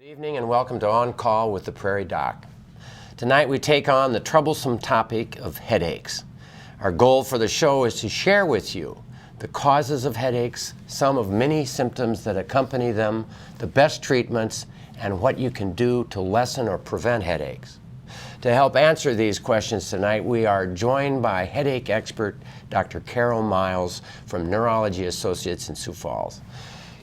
Good evening and welcome to On Call with the Prairie Doc. Tonight we take on the troublesome topic of headaches. Our goal for the show is to share with you the causes of headaches, some of many symptoms that accompany them, the best treatments, and what you can do to lessen or prevent headaches. To help answer these questions tonight, we are joined by headache expert Dr. Carol Miles from Neurology Associates in Sioux Falls.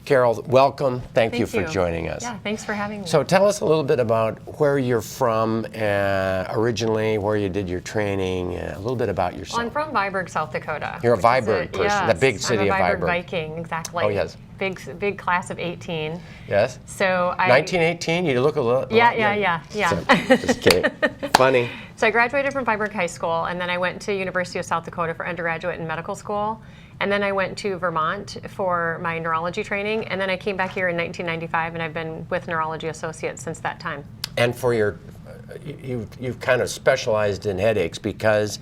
Carol, welcome. Thank you for joining us. Yeah, thanks for having me. So tell us a little bit about where you're from originally, where you did your training, a little bit about yourself. Well, I'm from Viborg, South Dakota. You're a Viborg person, yes, the big city of I'm a Viborg. Viking, exactly. Oh, yes. Big class of 18. Yes? So 1918, you look a little... Yeah. So, just kidding. Funny. So I graduated from Viborg High School, and then I went to University of South Dakota for undergraduate and medical school. And then I went to Vermont for my neurology training, and then I came back here in 1995, and I've been with Neurology Associates since that time. And for your, you've kind of specialized in headaches because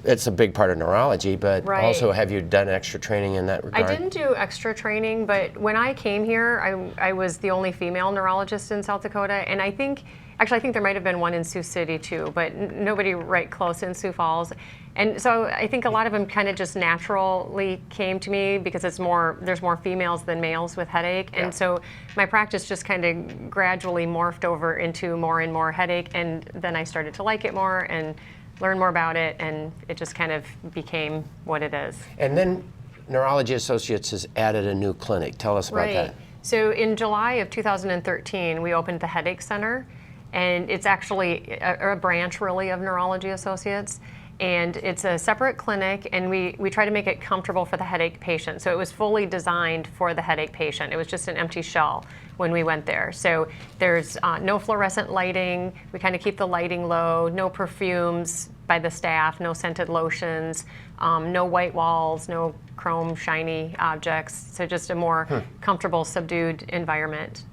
it's a big part of neurology, but also have you done extra training in that regard? I didn't do extra training, but when I came here, I was the only female neurologist in South Dakota, and I think there might have been one in Sioux City too, but nobody right close in Sioux Falls. And so I think a lot of them kind of just naturally came to me because there's more females than males with headache. And so my practice just kind of gradually morphed over into more and more headache, and then I started to like it more and learn more about it, and it just kind of became what it is. And then Neurology Associates has added a new clinic. Tell us about that. So in July of 2013, we opened the Headache Center, and it's actually a branch really of Neurology Associates. And it's a separate clinic, and we try to make it comfortable for the headache patient. So it was fully designed for the headache patient. It was just an empty shell when we went there. So there's no fluorescent lighting. We kind of keep the lighting low, no perfumes by the staff, no scented lotions, no white walls, no chrome shiny objects. So just a more comfortable, subdued environment.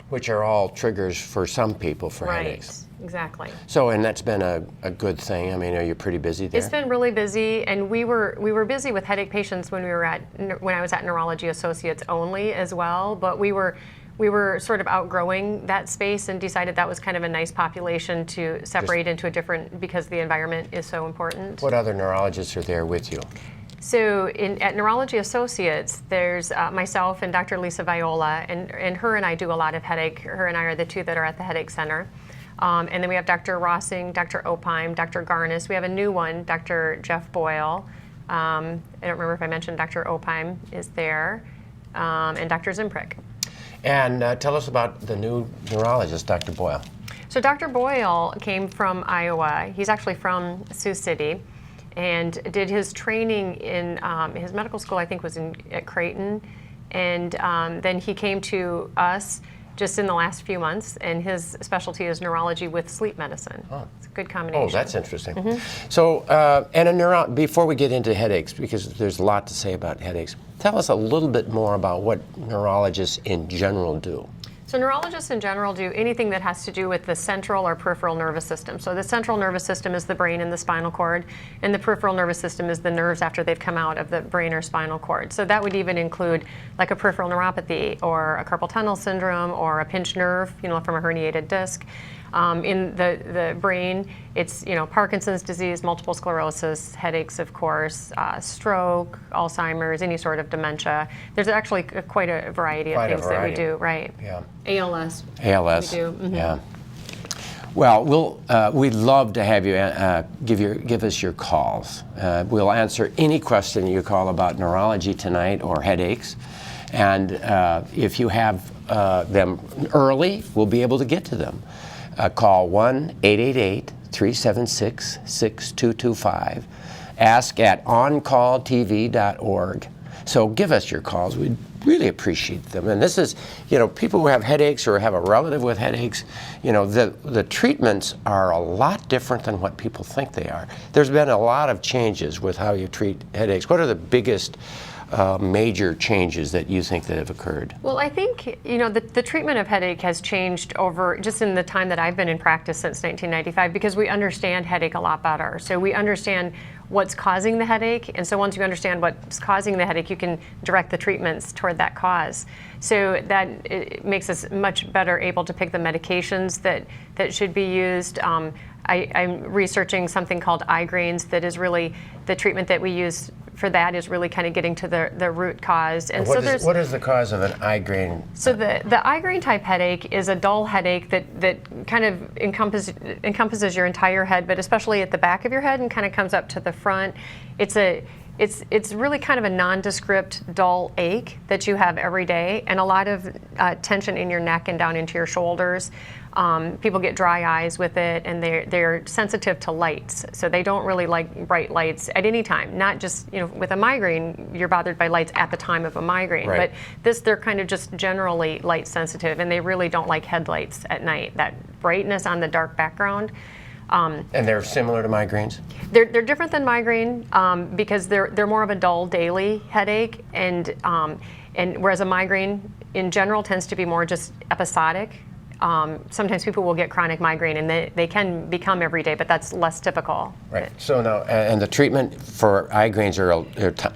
Which are all triggers for some people for headaches. Exactly. So, and that's been a good thing. I mean, are you pretty busy there? It's been really busy, and we were busy with headache patients when I was at Neurology Associates only as well. But we were sort of outgrowing that space and decided that was kind of a nice population to separate into a different, because the environment is so important. What other neurologists are there with you? So at Neurology Associates, there's myself and Dr. Lisa Viola, and her and I do a lot of headache. Her and I are the two that are at the Headache Center. And then we have Dr. Rossing, Dr. Opheim, Dr. Garnis. We have a new one, Dr. Jeff Boyle. I don't remember if I mentioned Dr. Opheim is there, and Dr. Zimprick. And tell us about the new neurologist, Dr. Boyle. So Dr. Boyle came from Iowa. He's actually from Sioux City, and did his training in his medical school, I think was at Creighton. And then he came to us just in the last few months, and his specialty is neurology with sleep medicine. Oh. It's a good combination. Oh, that's interesting. So, before we get into headaches, because there's a lot to say about headaches, tell us a little bit more about what neurologists in general do. So neurologists in general do anything that has to do with the central or peripheral nervous system. So the central nervous system is the brain and the spinal cord, and the peripheral nervous system is the nerves after they've come out of the brain or spinal cord. So that would even include like a peripheral neuropathy or a carpal tunnel syndrome or a pinched nerve, from a herniated disc. In the brain, it's Parkinson's disease, multiple sclerosis, headaches, of course, stroke, Alzheimer's, any sort of dementia. There's actually quite a variety of things that we do, right? Yeah. ALS. ALS. We do. Yeah. Well, we'd love to have you give us your calls. We'll answer any question you call about neurology tonight or headaches, and if you have them early, we'll be able to get to them. Call 1-888-376-6225. Ask at oncalltv.org. So give us your calls. We'd really appreciate them. And this is, people who have headaches or have a relative with headaches, the treatments are a lot different than what people think they are. There's been a lot of changes with how you treat headaches. What are the biggest major changes that you think that have occurred? Well, I think, the treatment of headache has changed over just in the time that I've been in practice since 1995, because we understand headache a lot better. So we understand what's causing the headache, and so once you understand what's causing the headache, you can direct the treatments toward that cause. So that it makes us much better able to pick the medications that should be used. I'm researching something called iGrains that is really the treatment that we use for that is really kind of getting to the root cause. And what is the cause of an iGrain? So the iGrain type headache is a dull headache that kind of encompasses your entire head, but especially at the back of your head and kind of comes up to the front. It's really kind of a nondescript, dull ache that you have every day, and a lot of tension in your neck and down into your shoulders. People get dry eyes with it, and they're sensitive to lights, so they don't really like bright lights at any time. Not just with a migraine, you're bothered by lights at the time of a migraine, right. But they're kind of just generally light sensitive, and they really don't like headlights at night. That brightness on the dark background. And they're similar to migraines? They're different than migraine because they're more of a dull daily headache, and whereas a migraine in general tends to be more just episodic. Sometimes people will get chronic migraine and they can become every day, but that's less typical. Right. So now, and the treatment for iGrains are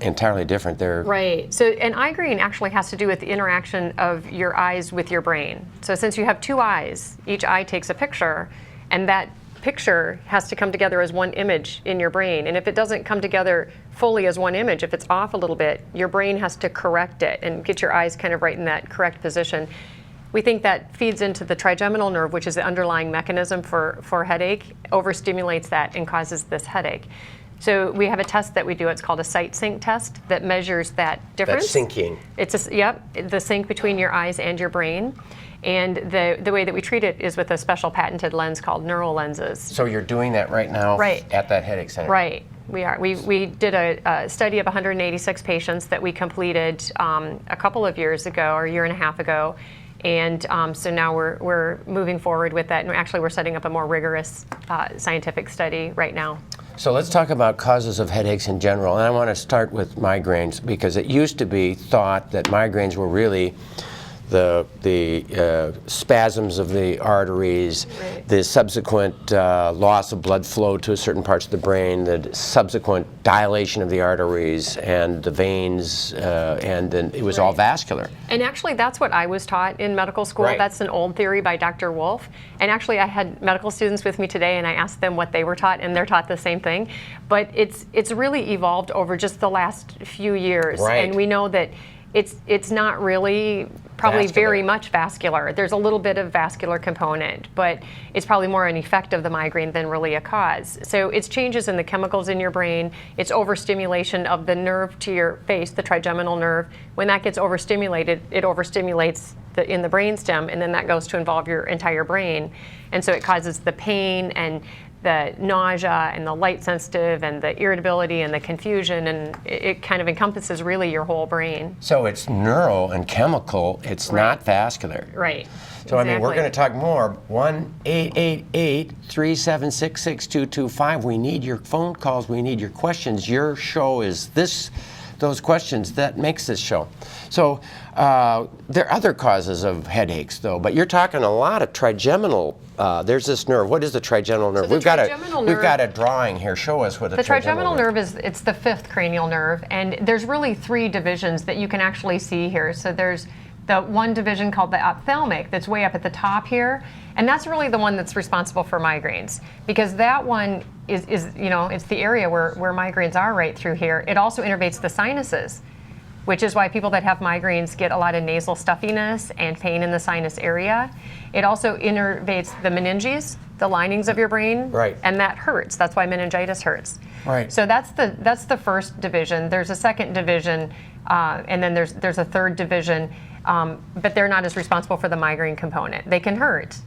entirely different. They're right. So an iGrain actually has to do with the interaction of your eyes with your brain. So since you have two eyes, each eye takes a picture, and that picture has to come together as one image in your brain. And if it doesn't come together fully as one image, if it's off a little bit, your brain has to correct it and get your eyes kind of right in that correct position. We think that feeds into the trigeminal nerve, which is the underlying mechanism for headache, overstimulates that and causes this headache. So we have a test that we do. It's called a sight sync test that measures that difference. That's syncing. It's the sync between your eyes and your brain. And the way that we treat it is with a special patented lens called neural lenses. So you're doing that right now at that headache center? Right. We are. We did a study of 186 patients that we completed a couple of years ago, or a year and a half ago. And so now we're moving forward with that, and actually we're setting up a more rigorous scientific study right now. So let's talk about causes of headaches in general, and I want to start with migraines, because it used to be thought that migraines were really the spasms of the arteries, right. The subsequent loss of blood flow to certain parts of the brain, the subsequent dilation of the arteries and the veins, and then it was all vascular. And actually, that's what I was taught in medical school. Right. That's an old theory by Dr. Wolf. And actually, I had medical students with me today, and I asked them what they were taught, and they're taught the same thing. But it's really evolved over just the last few years, right. And we know that it's not really probably vascular. Very much vascular. There's a little bit of vascular component, but it's probably more an effect of the migraine than really a cause. So it's changes in the chemicals in your brain. It's overstimulation of the nerve to your face, the trigeminal nerve. When that gets overstimulated, it overstimulates in the brainstem, and then that goes to involve your entire brain. And so it causes the pain and the nausea and the light sensitive and the irritability and the confusion, and it kind of encompasses really your whole brain. So it's neural and chemical, it's not vascular. Right. So, exactly. I mean, we're going to talk more. 1-888-376-6225. We need your phone calls. We need your questions. Your show is those questions that makes this show. So there are other causes of headaches, though, but you're talking a lot of trigeminal. There's this nerve. What is the trigeminal nerve? So we've got a drawing here. Show us what the trigeminal nerve is. It's the fifth cranial nerve, and there's really three divisions that you can actually see here. So there's the one division called the ophthalmic that's way up at the top here, and that's really the one that's responsible for migraines, because that one is it's the area where migraines are right through here. It also innervates the sinuses, which is why people that have migraines get a lot of nasal stuffiness and pain in the sinus area. It also innervates the meninges, the linings of your brain, right. And that hurts. That's why meningitis hurts. Right. So that's the first division. There's a second division, and then there's a third division, but they're not as responsible for the migraine component. They can hurt,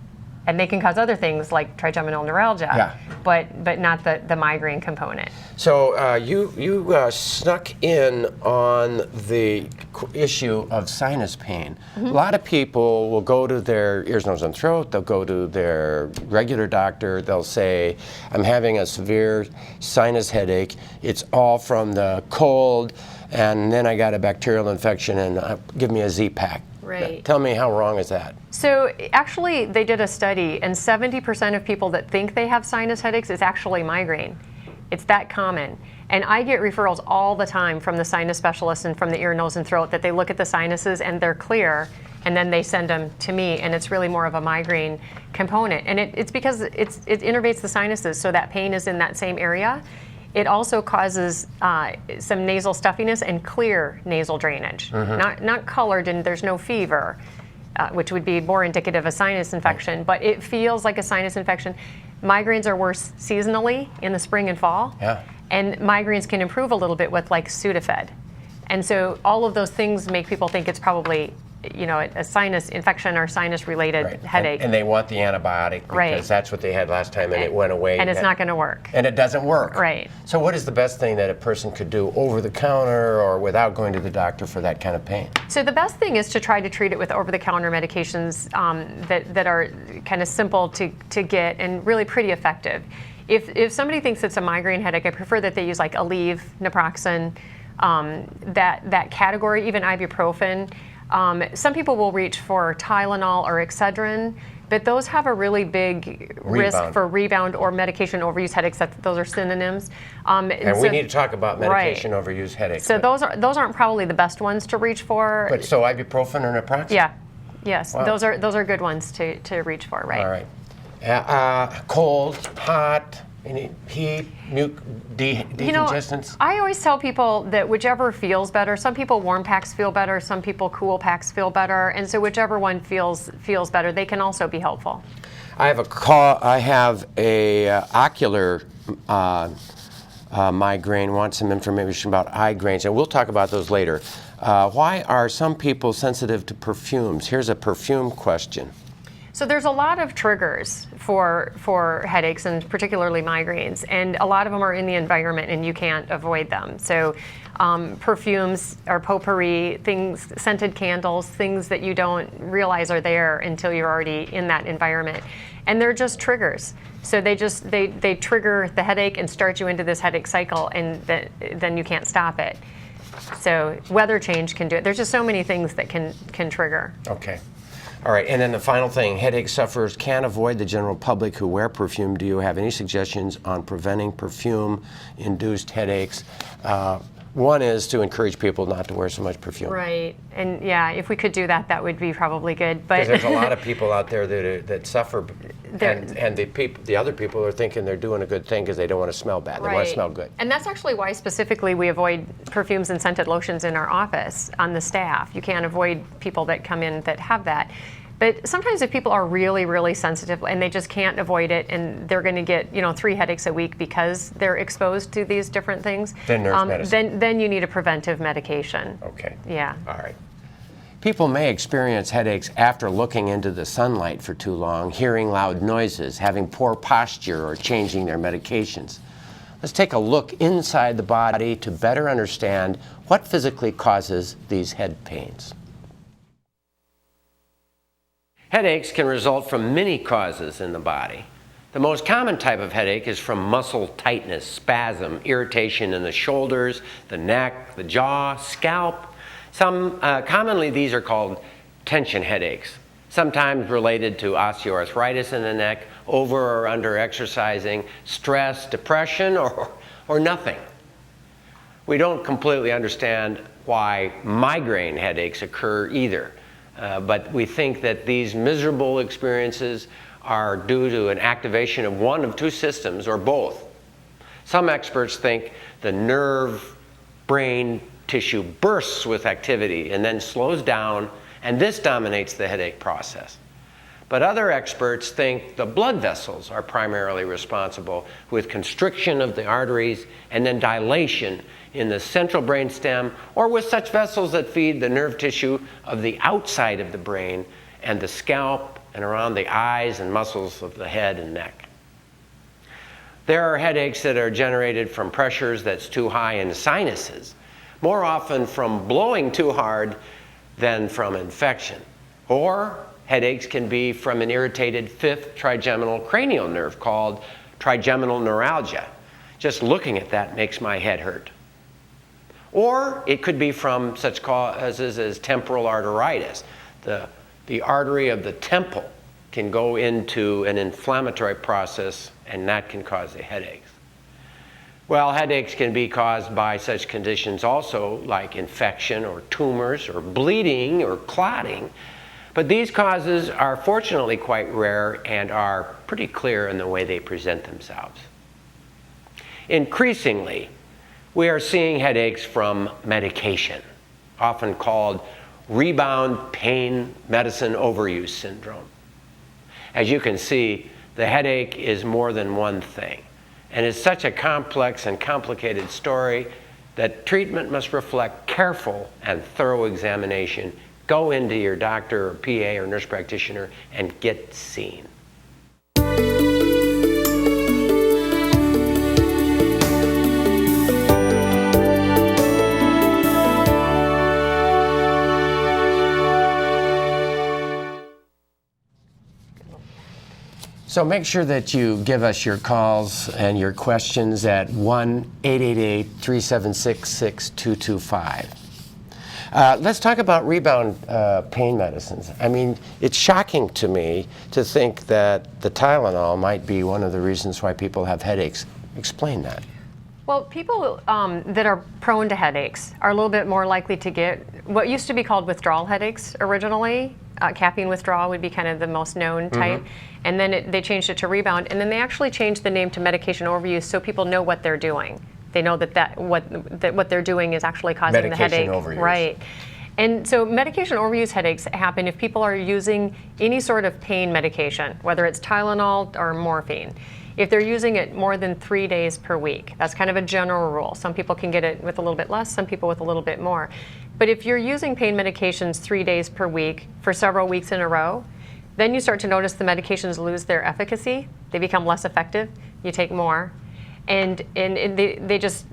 and they can cause other things like trigeminal neuralgia, but not the migraine component. So you snuck in on the issue of sinus pain. Mm-hmm. A lot of people will go to their ears, nose, and throat. They'll go to their regular doctor. They'll say, I'm having a severe sinus headache. It's all from the cold. and then I got a bacterial infection and give me a Z-Pack. Right. Tell me, how wrong is that? So actually, they did a study, and 70% of people that think they have sinus headaches is actually migraine. It's that common. And I get referrals all the time from the sinus specialist and from the ear, nose, and throat that they look at the sinuses and they're clear, and then they send them to me, and it's really more of a migraine component. And it's because it innervates the sinuses, so that pain is in that same area. It also causes some nasal stuffiness and clear nasal drainage, not colored, and there's no fever, which would be more indicative of a sinus infection, but it feels like a sinus infection. Migraines are worse seasonally in the spring and fall, and migraines can improve a little bit with like Sudafed. And so all of those things make people think it's probably a sinus infection or sinus-related headache. And they want the antibiotic because that's what they had last time, and it went away. And it's not going to work. And it doesn't work. Right. So what is the best thing that a person could do over the counter or without going to the doctor for that kind of pain? So the best thing is to try to treat it with over-the-counter medications that are kind of simple to get and really pretty effective. If somebody thinks it's a migraine headache, I prefer that they use like Aleve, naproxen, that category, even ibuprofen. Some people will reach for Tylenol or Excedrin, but those have a really big risk for rebound or medication overuse headaches. Those are synonyms. And we need to talk about medication overuse headaches. So those aren't probably the best ones to reach for. But so ibuprofen or naproxen? Yeah, yes, wow. those are good ones to reach for, right? All right. Cold, hot, any heat, decongestants? I always tell people that whichever feels better. Some people warm packs feel better, some people cool packs feel better, and so whichever one feels better, they can also be helpful. I have a ocular migraine. Want some information about eye grains, and we'll talk about those later. Why are some people sensitive to perfumes? Here's a perfume question. So there's a lot of triggers for headaches and particularly migraines, and a lot of them are in the environment and you can't avoid them. So perfumes or potpourri, things, scented candles, things that you don't realize are there until you're already in that environment. And they're just triggers. So they trigger the headache and start you into this headache cycle, and then you can't stop it. So weather change can do it. There's just so many things that can trigger. Okay. All right, and then the final thing, headache sufferers can't avoid the general public who wear perfume. Do you have any suggestions on preventing perfume-induced headaches? One is to encourage people not to wear so much perfume. Right, and yeah, if we could do that, that would be probably good. But because there's a lot of people out there that suffer, and the other people are thinking they're doing a good thing because they don't want to smell bad. They want to smell good. And that's actually why specifically we avoid perfumes and scented lotions in our office on the staff. You can't avoid people that come in that have that. But sometimes if people are really, really sensitive and they just can't avoid it, and they're going to get 3 headaches a week because they're exposed to these different things, then nurse medicine. Then you need a preventive medication. Okay. Yeah. All right. People may experience headaches after looking into the sunlight for too long, hearing loud noises, having poor posture, or changing their medications. Let's take a look inside the body to better understand what physically causes these head pains. Headaches can result from many causes in the body. The most common type of headache is from muscle tightness, spasm, irritation in the shoulders, the neck, the jaw, scalp. Commonly these are called tension headaches, sometimes related to osteoarthritis in the neck, over or under exercising, stress, depression, or nothing. We don't completely understand why migraine headaches occur either. But we think that these miserable experiences are due to an activation of one of 2 systems or both. Some experts think the nerve brain tissue bursts with activity and then slows down, and this dominates the headache process. But other experts think the blood vessels are primarily responsible, with constriction of the arteries and then dilation in the central brain stem, or with such vessels that feed the nerve tissue of the outside of the brain and the scalp and around the eyes and muscles of the head and neck. There are headaches that are generated from pressures that's too high in sinuses, more often from blowing too hard than from infection. Or headaches can be from an irritated 5th trigeminal cranial nerve called trigeminal neuralgia. Just looking at that makes my head hurt. Or it could be from such causes as temporal arteritis. The artery of the temple can go into an inflammatory process, and that can cause the headaches. Well, headaches can be caused by such conditions also, like infection or tumors or bleeding or clotting. But these causes are fortunately quite rare and are pretty clear in the way they present themselves. Increasingly, we are seeing headaches from medication, often called rebound pain medicine overuse syndrome. As you can see, the headache is more than one thing, and it's such a complex and complicated story that treatment must reflect careful and thorough examination. Go into your doctor or PA or nurse practitioner and get seen. So make sure that you give us your calls and your questions at 1-888-376-6225. Let's talk about rebound pain medicines. I mean, it's shocking to me to think that the Tylenol might be one of the reasons why people have headaches. Explain that. Well, people that are prone to headaches are a little bit more likely to get what used to be called withdrawal headaches originally. Caffeine withdrawal would be kind of the most known type. And then they changed it to rebound. And then they actually changed the name to medication overuse so people know what they're doing. They know that what they're doing is actually causing the headache. Medication overuse. Right. And so medication overuse headaches happen if people are using any sort of pain medication, whether it's Tylenol or morphine. If they're using it more than 3 days per week, that's kind of a general rule. Some people can get it with a little bit less, some people with a little bit more. But if you're using pain medications 3 days per week for several weeks in a row, then you start to notice the medications lose their efficacy. They become less effective. You take more. And they just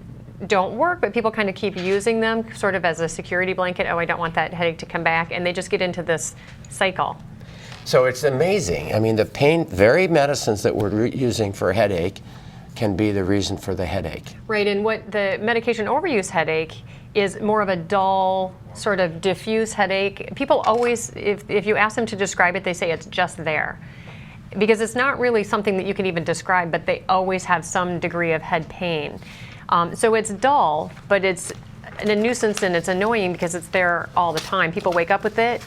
don't work, but people kind of keep using them sort of as a security blanket. Oh, I don't want that headache to come back. And they just get into this cycle. So it's amazing. I mean, the very medicines that we're using for a headache can be the reason for the headache. Right, and what the medication overuse headache is more of a dull, sort of diffuse headache. People always, if you ask them to describe it, they say it's just there. Because it's not really something that you can even describe, but they always have some degree of head pain. So it's dull, but it's a nuisance and it's annoying because it's there all the time. People wake up with it,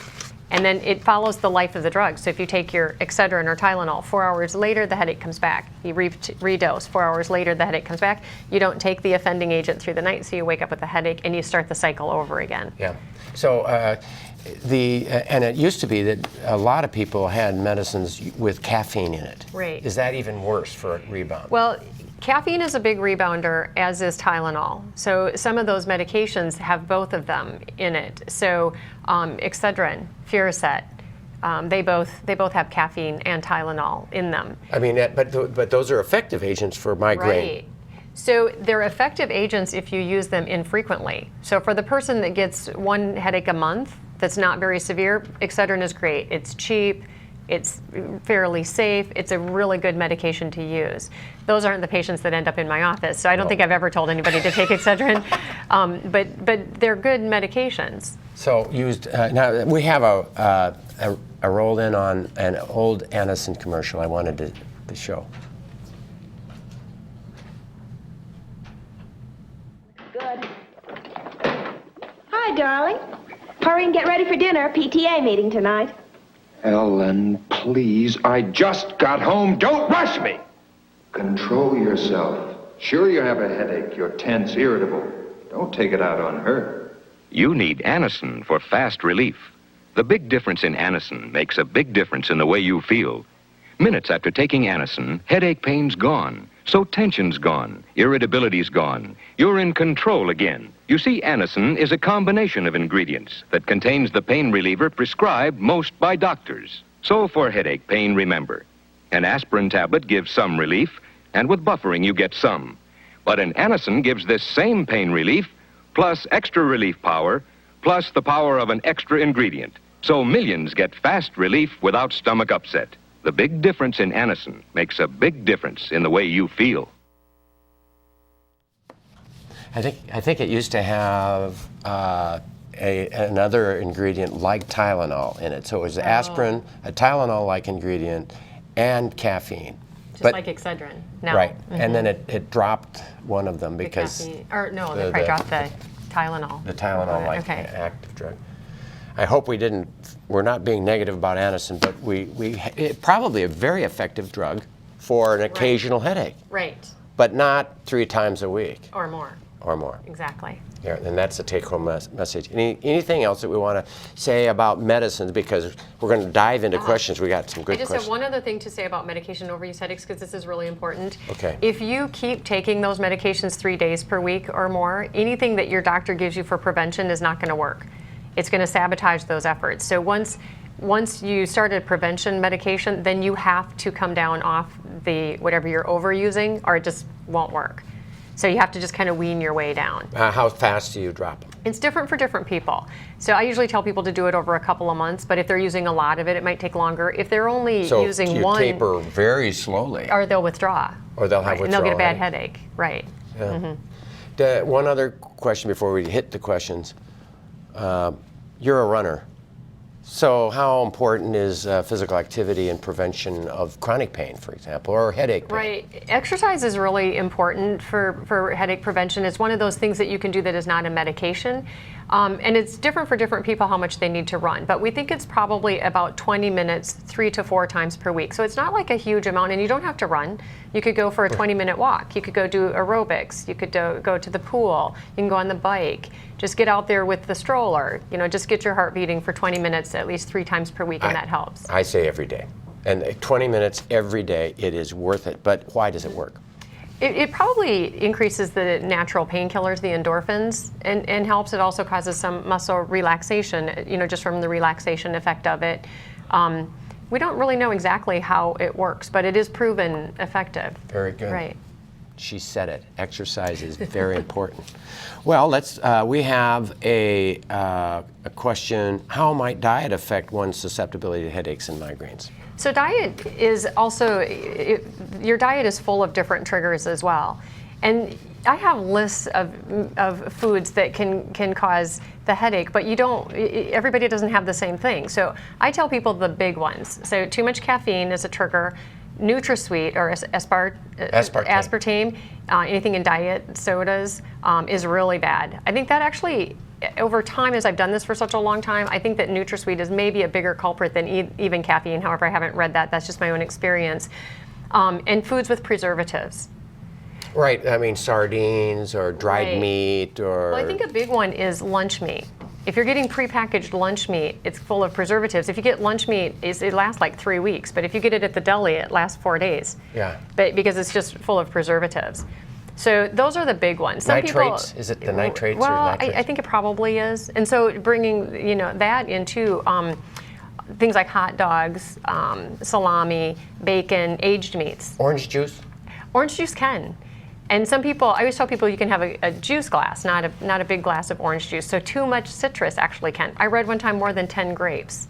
and then it follows the life of the drug. So if you take your Excedrin or Tylenol, 4 hours later, the headache comes back. You redose, 4 hours later, the headache comes back. You don't take the offending agent through the night, so you wake up with a headache, and you start the cycle over again. Yeah. So and it used to be that a lot of people had medicines with caffeine in it. Right. Is that even worse for a rebound? Well, caffeine is a big rebounder, as is Tylenol. So some of those medications have both of them in it. So Excedrin, Fioricet, they both have caffeine and Tylenol in them. I mean, but those are effective agents for migraine. Right. So they're effective agents if you use them infrequently. So for the person that gets one headache a month that's not very severe, Excedrin is great. It's cheap. It's fairly safe. It's a really good medication to use. Those aren't the patients that end up in my office, so I don't think I've ever told anybody to take Excedrin, but they're good medications. So used, now we have a roll in on an old Anacin commercial I wanted to show. Good. Hi, darling. Hurry and get ready for dinner. PTA meeting tonight. Ellen, please, I just got home. Don't rush me! Control yourself. Sure you have a headache. You're tense, irritable. Don't take it out on her. You need Anacin for fast relief. The big difference in Anacin makes a big difference in the way you feel. Minutes after taking Anacin, headache pain's gone. So tension's gone, irritability's gone. You're in control again. You see, Anacin is a combination of ingredients that contains the pain reliever prescribed most by doctors. So for headache pain, remember, an aspirin tablet gives some relief, and with buffering you get some. But an Anacin gives this same pain relief, plus extra relief power, plus the power of an extra ingredient. So millions get fast relief without stomach upset. The big difference in Anacin makes a big difference in the way you feel. I think it used to have another ingredient like Tylenol in it. So it was aspirin, a Tylenol-like ingredient, and caffeine. Just like Excedrin. No. Right, and then it dropped one of them The because caffeine. Or no, they probably dropped the Tylenol. the Tylenol-like active drug. I hope we're not being negative about Anacin, but it's probably a very effective drug for an occasional headache, Right. but not 3 times a week Or more. or more. Exactly. Yeah, and that's the take-home message. Anything else that we want to say about medicines? Because we're going to dive into questions. We got some good I just questions. have one other thing to say about medication overuse headaches, because this is really important. Okay. If you keep taking those medications 3 days per week or more, anything that your doctor gives you for prevention is not going to work. It's going to sabotage those efforts. So once you started prevention medication, then you have to come down off the whatever you're overusing, or it just won't work. So you have to just kind of wean your way down. How fast do you drop them? It's different for different people. So I usually tell people to do it over a couple of months, but if they're using a lot of it, it might take longer. If they're only using you one, taper very slowly. or they'll withdraw. Or they'll have And they'll get a withdrawal bad headache. Right. Yeah. One other question before we hit the questions. You're a runner. So how important is physical activity and prevention of chronic pain, for example, or headache pain? Right. Exercise is really important for headache prevention. It's one of those things that you can do that is not a medication. And it's different for different people how much they need to run. But we think it's probably about 20 minutes, 3 to 4 times per week. So it's not like a huge amount, and you don't have to run. You could go for a 20-minute walk. You could go do aerobics. You could go to the pool. You can go on the bike. Just get out there with the stroller. Just get your heart beating for 20 minutes at least 3 times per week, and that helps. I say every day. And 20 minutes every day, it is worth it. But why does it work? It probably increases the natural painkillers, the endorphins, and helps. It also causes some muscle relaxation, just from the relaxation effect of it. We don't really know exactly how it works, but it is proven effective. Very good. Right. She said it. Exercise is very important. Well, we have a question. How might diet affect one's susceptibility to headaches and migraines? So diet is also, your diet is full of different triggers as well. And I have lists of foods that can cause the headache, but everybody doesn't have the same thing. So I tell people the big ones. So too much caffeine is a trigger. NutraSweet or aspartame, anything in diet sodas, is really bad. I think that actually, over time, as I've done this for such a long time, I think that NutraSweet is maybe a bigger culprit than even caffeine. However, I haven't read that. That's just my own experience. And foods with preservatives. Right. I mean, sardines or dried meat or... Well, I think a big one is lunch meat. If you're getting prepackaged lunch meat, it's full of preservatives. If you get lunch meat, it lasts like 3 weeks. But if you get it at the deli, it lasts 4 days. Yeah. But because it's just full of preservatives. So those are the big ones. Some nitrates? People, is it the nitrates well, or nitrates? I think it probably is. And so bringing that into things like hot dogs, salami, bacon, aged meats. Orange juice? Orange juice can. And some people, I always tell people you can have a juice glass, not a big glass of orange juice. So too much citrus actually can. I read one time more than 10 grapes.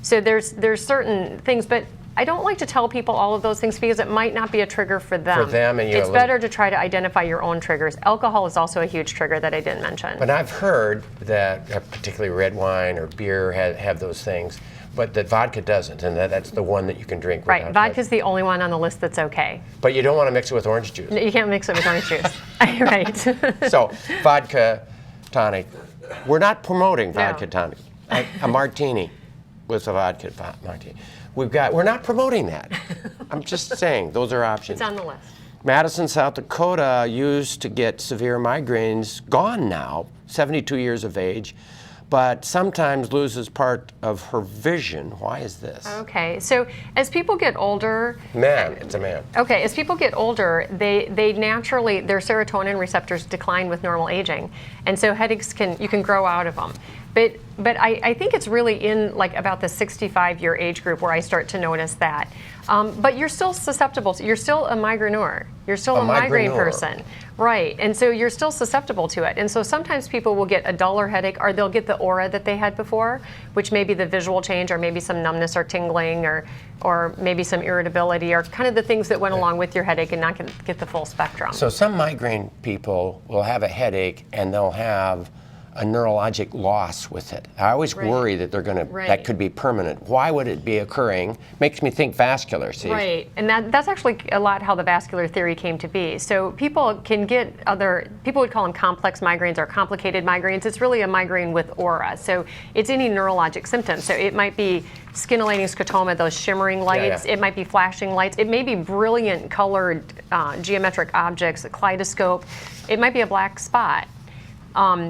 So there's certain things, but I don't like to tell people all of those things because it might not be a trigger for them. For them, and it's better to try to identify your own triggers. Alcohol is also a huge trigger that I didn't mention. But I've heard that particularly red wine or beer have those things, but that vodka doesn't, and that's the one that you can drink. Right, vodka's the only one on the list that's okay. But you don't want to mix it with orange juice. You can't mix it with orange juice. Right. So, vodka tonic. We're not promoting vodka tonic. A martini with a vodka martini. We're not promoting that. I'm just saying, those are options. It's on the list. Madison, South Dakota used to get severe migraines, gone now, 72 years of age, but sometimes loses part of her vision. Why is this? Okay, so as people get older... Man, it's a man. Okay, as people get older, they naturally, their serotonin receptors decline with normal aging. And so headaches you can grow out of them. But I think it's really in like about the 65-year age group where I start to notice that. But you're still susceptible. You're still a migraineur. You're still a migraine person. Right. And so you're still susceptible to it. And so sometimes people will get a duller headache, or they'll get the aura that they had before, which may be the visual change, or maybe some numbness or tingling, or maybe some irritability, or kind of the things that went along with your headache and not get the full spectrum. So some migraine people will have a headache and they'll have a neurologic loss with it. I always worry that they're going to, that could be permanent. Why would it be occurring? Makes me think vascular, see? Right, and that's actually a lot how the vascular theory came to be. So people can get people would call them complex migraines or complicated migraines. It's really a migraine with aura. So it's any neurologic symptom. So it might be scintillating scotoma, those shimmering lights. It might be flashing lights. It may be brilliant colored geometric objects, a kaleidoscope. It might be a black spot.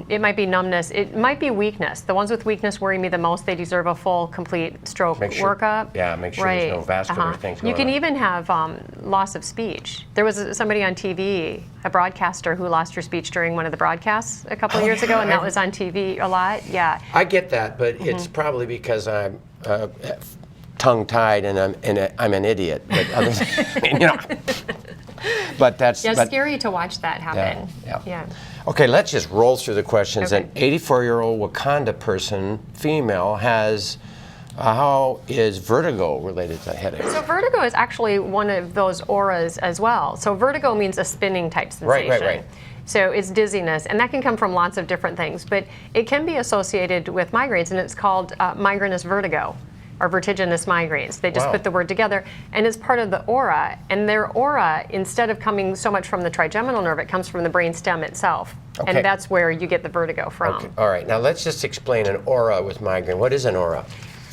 It might be numbness. It might be weakness. The ones with weakness worry me the most. They deserve a full, complete stroke workup. Yeah, make sure there's no vascular things going on. You can even have loss of speech. There was somebody on TV, a broadcaster, who lost her speech during one of the broadcasts a couple of years ago, and that was on TV a lot. Yeah. I get that, but it's probably because I'm tongue-tied and I'm an idiot. But other than, But that's scary to watch that happen. Yeah. Okay, let's just roll through the questions. An 84-year-old Wakanda person, female, has how is vertigo related to headaches? So vertigo is actually one of those auras as well. So vertigo means a spinning type sensation. Right. So it's dizziness, and that can come from lots of different things, but it can be associated with migraines, and it's called migrainous vertigo, or vertiginous migraines. They just put the word together, and it's part of the aura. And their aura, instead of coming so much from the trigeminal nerve, it comes from the brain stem itself. Okay. And that's where you get the vertigo from. Okay. All right, now let's just explain an aura with migraine. What is an aura?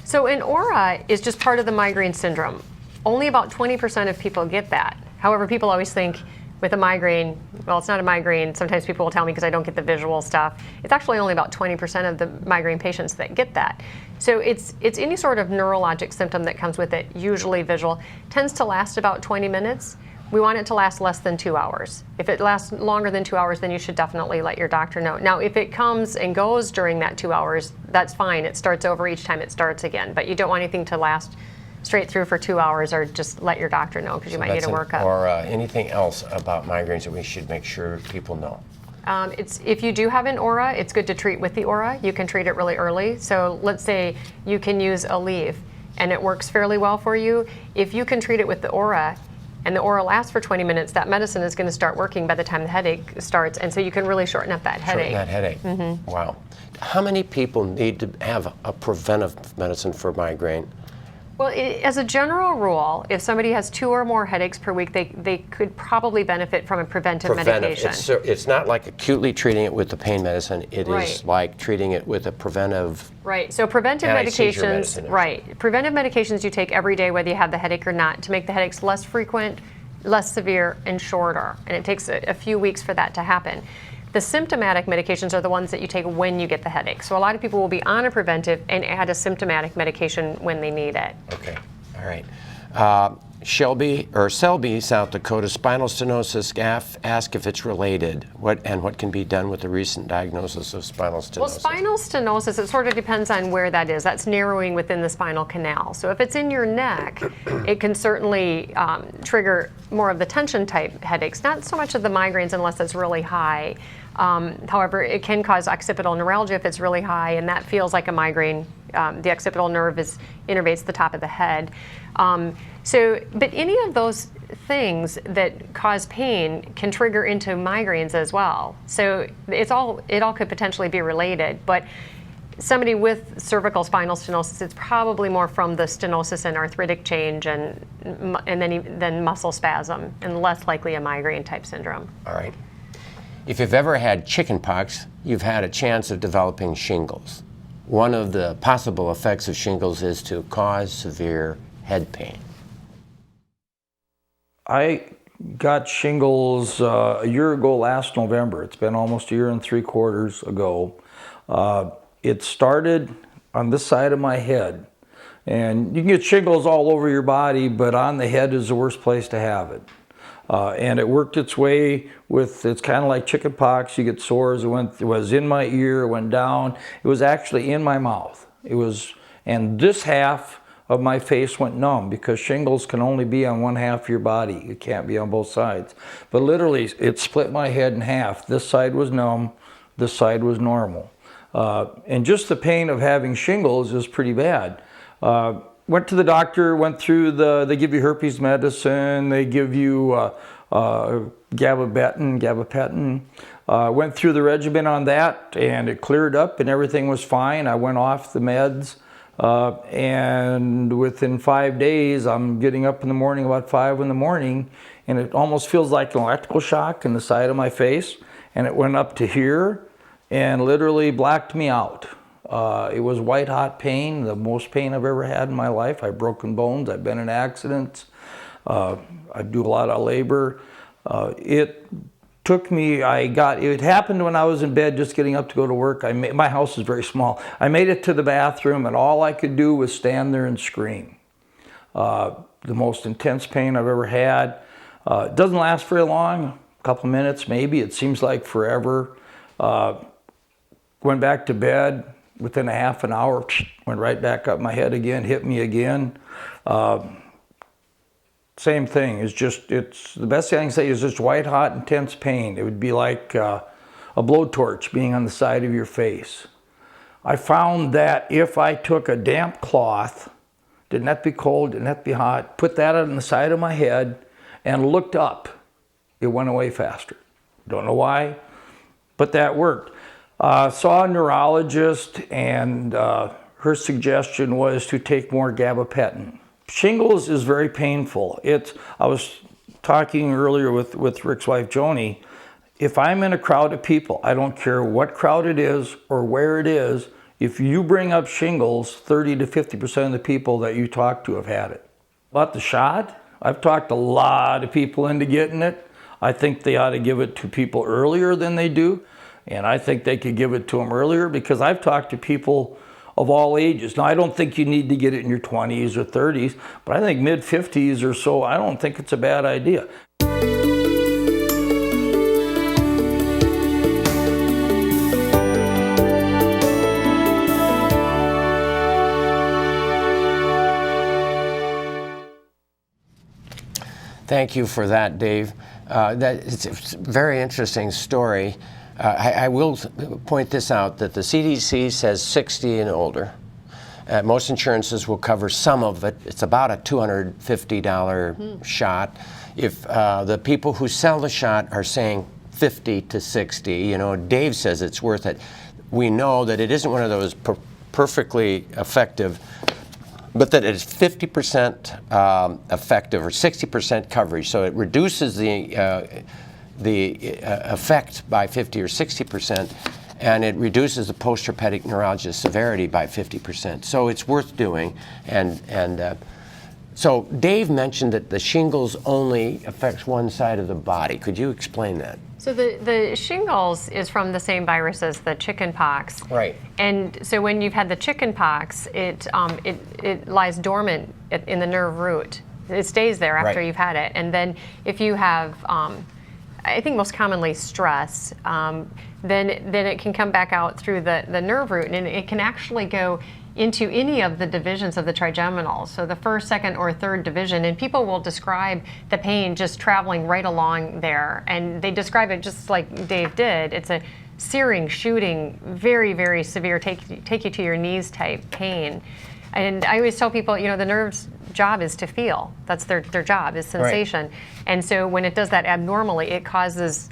So an aura is just part of the migraine syndrome. Only about 20% of people get that. However, people always think with a migraine, well, it's not a migraine. Sometimes people will tell me because I don't get the visual stuff. It's actually only about 20% of the migraine patients that get that. So it's any sort of neurologic symptom that comes with it, usually visual, tends to last about 20 minutes. We want it to last less than 2 hours. If it lasts longer than 2 hours, then you should definitely let your doctor know. Now, if it comes and goes during that 2 hours, that's fine. It starts over each time it starts again. But you don't want anything to last straight through for 2 hours, or just let your doctor know because you might need a workup. Or anything else about migraines that we should make sure people know? If you do have an aura, it's good to treat with the aura. You can treat it really early. So let's say you can use Aleve and it works fairly well for you. If you can treat it with the aura and the aura lasts for 20 minutes, that medicine is going to start working by the time the headache starts. And so you can really shorten up that headache. Shorten that headache. Mm-hmm. Wow. How many people need to have a preventive medicine for migraine? Well, as a general rule, if somebody has 2 or more headaches per week, they could probably benefit from a preventive medication. It's not like acutely treating it with the pain medicine. It is like treating it with a preventive. Right. So preventive medications. Right. Preventive medications you take every day, whether you have the headache or not, to make the headaches less frequent, less severe, and shorter. And it takes a few weeks for that to happen. The symptomatic medications are the ones that you take when you get the headache. So a lot of people will be on a preventive and add a symptomatic medication when they need it. Okay, all right. Selby, South Dakota, spinal stenosis, ask if it's related. What can be done with the recent diagnosis of spinal stenosis? Well, spinal stenosis, it sort of depends on where that is. That's narrowing within the spinal canal. So if it's in your neck, it can certainly trigger more of the tension type headaches, not so much of the migraines unless it's really high. However, it can cause occipital neuralgia if it's really high, and that feels like a migraine. The occipital nerve innervates the top of the head. But any of those things that cause pain can trigger into migraines as well. So it all could potentially be related. But somebody with cervical spinal stenosis, it's probably more from the stenosis and arthritic change and then muscle spasm, and less likely a migraine type syndrome. All right. If you've ever had chickenpox, you've had a chance of developing shingles. One of the possible effects of shingles is to cause severe head pain. I got shingles a year ago last November. It's been almost 1 3/4 years ago. It started on this side of my head. And you can get shingles all over your body, but on the head is the worst place to have it. And it worked its way it's kind of like chicken pox. You get sores. It was in my ear, it went down. It was actually in my mouth. And this half of my face went numb because shingles can only be on one half of your body. It can't be on both sides. But literally, it split my head in half. This side was numb, this side was normal. And just the pain of having shingles is pretty bad. Went to the doctor, went through they give you herpes medicine, they give you gabapentin. Went through the regimen on that, and it cleared up and everything was fine. I went off the meds. And within 5 days, I'm getting up in the morning about 5 in the morning, and it almost feels like an electrical shock in the side of my face. And it went up to here and literally blacked me out. It was white hot pain, the most pain I've ever had in my life. I've broken bones, I've been in accidents, I do a lot of labor. It took me, it happened when I was in bed just getting up to go to work. My house is very small. I made it to the bathroom and all I could do was stand there and scream. The most intense pain I've ever had. It doesn't last very long, a couple minutes maybe. It seems like forever. Went back to bed within a half an hour, went right back up my head again, hit me again. Same thing, it's the best thing I can say is just white hot intense pain. It would be like a blowtorch being on the side of your face. I found that if I took a damp cloth, didn't have to be cold, didn't have to be hot, put that on the side of my head and looked up, it went away faster. Don't know why, but that worked. Saw a neurologist and her suggestion was to take more gabapentin. Shingles is very painful. I was talking earlier with Rick's wife, Joni. If I'm in a crowd of people, I don't care what crowd it is or where it is, if you bring up shingles, 30 to 50% of the people that you talk to have had it. About the shot, I've talked a lot of people into getting it. I think they ought to give it to people earlier than they do. And I think they could give it to them earlier because I've talked to people of all ages. Now, I don't think you need to get it in your 20s or 30s, but I think mid-50s or so, I don't think it's a bad idea. Thank you for that, Dave. It's a very interesting story. I will point this out, that the CDC says 60 and older. Most insurances will cover some of it. It's about a $250 shot. If the people who sell the shot are saying 50 to 60, Dave says it's worth it. We know that it isn't one of those perfectly effective, but that it's 50% effective or 60% coverage. So it reduces the effect by 50 or 60%, and it reduces the post-herpetic neuralgia severity by 50%. So it's worth doing. And so Dave mentioned that the shingles only affects one side of the body. Could you explain that? So the shingles is from the same virus as the chicken pox. Right. And so when you've had the chicken pox, it lies dormant in the nerve root. It stays there after you've had it. And then if you have I think most commonly stress, then it can come back out through the nerve root, and it can actually go into any of the divisions of the trigeminal, so the first, second, or third division, and people will describe the pain just traveling right along there, and they describe it just like Dave did. It's a searing, shooting, very, very severe, take you to your knees type pain. And I always tell people, the nerve's job is to feel. That's their job, is sensation. Right. And so when it does that abnormally, it causes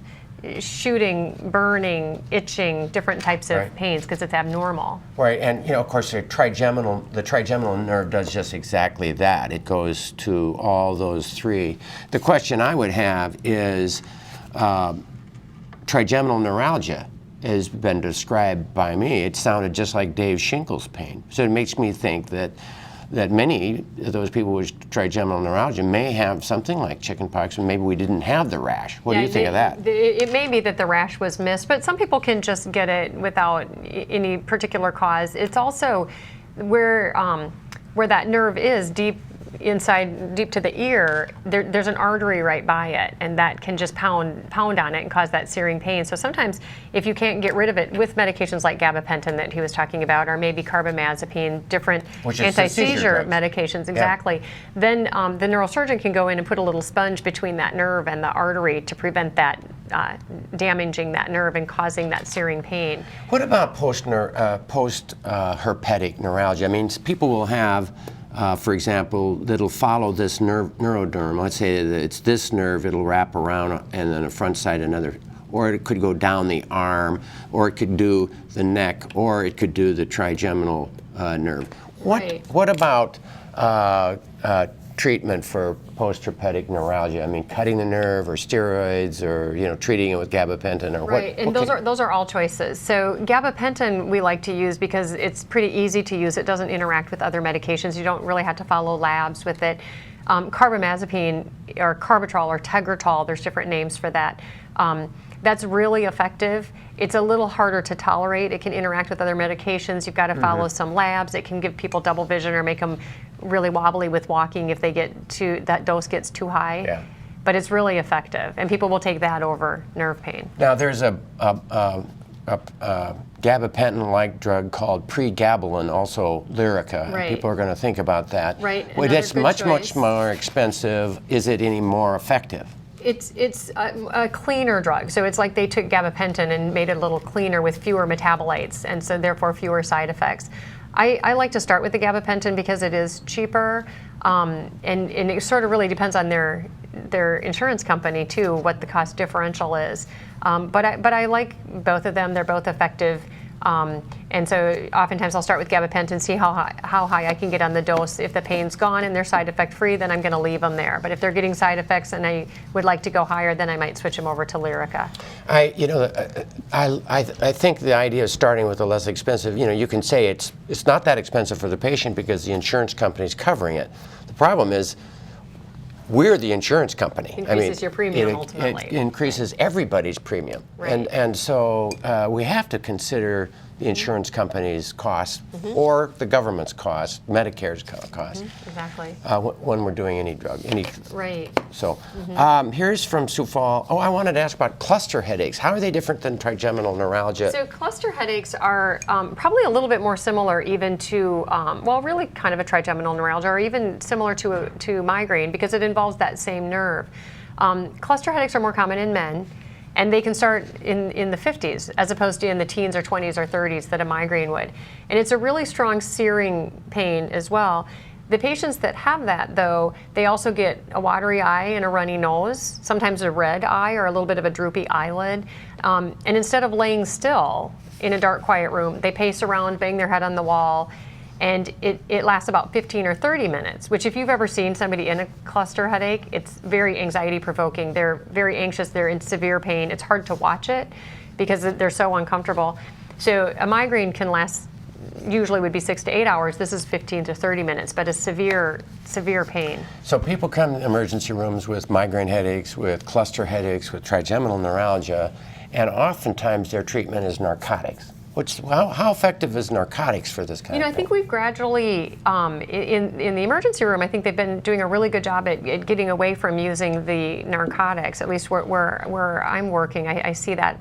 shooting, burning, itching, different types of pains because it's abnormal. Right, and of course the trigeminal nerve does just exactly that. It goes to all those three. The question I would have is trigeminal neuralgia has been described by me. It sounded just like Dave's shingles pain. So it makes me think that many of those people with trigeminal neuralgia may have something like chickenpox, and maybe we didn't have the rash. What do you think of that? It may be that the rash was missed, but some people can just get it without any particular cause. It's also where that nerve is deep inside deep to the ear, there's an artery right by it, and that can just pound on it and cause that searing pain. So sometimes if you can't get rid of it with medications like gabapentin that he was talking about, or maybe carbamazepine, different anti-seizure medications, exactly, then the neurosurgeon can go in and put a little sponge between that nerve and the artery to prevent that damaging that nerve and causing that searing pain. What about post-herpetic neuralgia? I mean, people will have, for example, that'll follow this neuroderm. Let's say that it's this nerve, it'll wrap around, and then the front side another. Or it could go down the arm, or it could do the neck, or it could do the trigeminal nerve. What about treatment for post-herpetic neuralgia? I mean, cutting the nerve, or steroids, or treating it with gabapentin, or right. And those are all choices. So gabapentin we like to use because it's pretty easy to use. It doesn't interact with other medications. You don't really have to follow labs with it. Carbamazepine or Carbitrol or Tegretol, there's different names for that. That's really effective. It's a little harder to tolerate. It can interact with other medications. You've got to follow some labs. It can give people double vision or make them really wobbly with walking if that dose gets too high. Yeah. But it's really effective, and people will take that over nerve pain. Now there's a gabapentin-like drug called pregabalin, also Lyrica. Right. People are going to think about that. Right. Well, Another it's good much choice. more expensive. Is it any more effective? It's a cleaner drug. So it's like they took gabapentin and made it a little cleaner with fewer metabolites, and so therefore fewer side effects. I like to start with the gabapentin because it is cheaper, and it sort of really depends on their insurance company too, what the cost differential is. But I like both of them. They're both effective. And so oftentimes I'll start with gabapentin, see how high I can get on the dose. If the pain's gone and they're side effect free, then I'm going to leave them there. But if they're getting side effects and I would like to go higher, then I might switch them over to Lyrica. I think the idea of starting with the less expensive, you can say it's not that expensive for the patient because the insurance company's covering it. The problem is we're the insurance company. Increases your premium ultimately. It increases everybody's premium. Right. And so we have to consider the insurance company's cost or the government's cost, Medicare's cost. Exactly. When we're doing any drug. Right. So here's from Sioux Falls. Oh, I wanted to ask about cluster headaches. How are they different than trigeminal neuralgia? So cluster headaches are probably a little bit more similar even to, really kind of a trigeminal neuralgia, or even similar to migraine because it involves that same nerve. Cluster headaches are more common in men, and they can start in the 50s as opposed to in the teens or 20s or 30s that a migraine would. And it's a really strong searing pain as well. The patients that have that, though, they also get a watery eye and a runny nose, sometimes a red eye or a little bit of a droopy eyelid. And instead of laying still in a dark, quiet room, they pace around, bang their head on the wall, and it lasts about 15 or 30 minutes, which if you've ever seen somebody in a cluster headache, it's very anxiety provoking. They're very anxious, they're in severe pain. It's hard to watch it because they're so uncomfortable. So a migraine can last, usually would be 6 to 8 hours. This is 15 to 30 minutes, but a severe pain. So people come to emergency rooms with migraine headaches, with cluster headaches, with trigeminal neuralgia, and oftentimes their treatment is narcotics. How effective is narcotics for this kind of thing? I think we've gradually, in the emergency room, I think they've been doing a really good job at getting away from using the narcotics, at least where I'm working, I see that.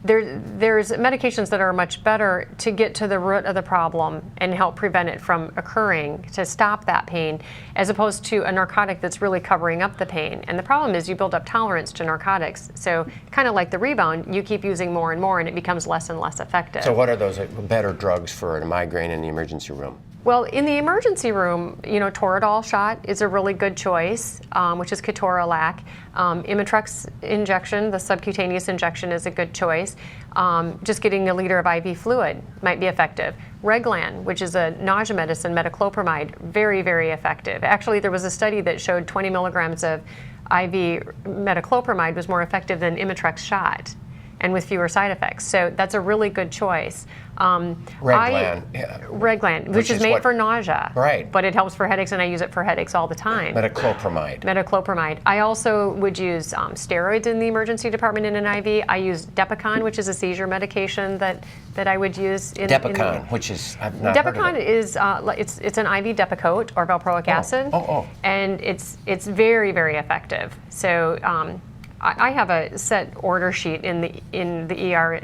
There's medications that are much better to get to the root of the problem and help prevent it from occurring, to stop that pain, as opposed to a narcotic that's really covering up the pain. And the problem is you build up tolerance to narcotics. So kind of like the rebound, you keep using more and more and it becomes less and less effective. So what are those better drugs for a migraine in the emergency room? Well, in the emergency room, Toradol shot is a really good choice, which is ketorolac. Imitrex injection, the subcutaneous injection, is a good choice. Just getting a liter of IV fluid might be effective. Reglan, which is a nausea medicine, metoclopramide, very, very effective. Actually, there was a study that showed 20 milligrams of IV metoclopramide was more effective than Imitrex shot and with fewer side effects. So that's a really good choice. Reglan, Reglan, which is made what- for nausea. Right. But it helps for headaches, and I use it for headaches all the time. Metoclopramide. Metoclopramide. I also would use steroids in the emergency department in an IV. I use Depacon, which is a seizure medication that I would use. Depacon, which is, I've not heard of Depacon it. is it's an IV Depakote or valproic acid, and it's very, very effective. So I have a set order sheet in the ER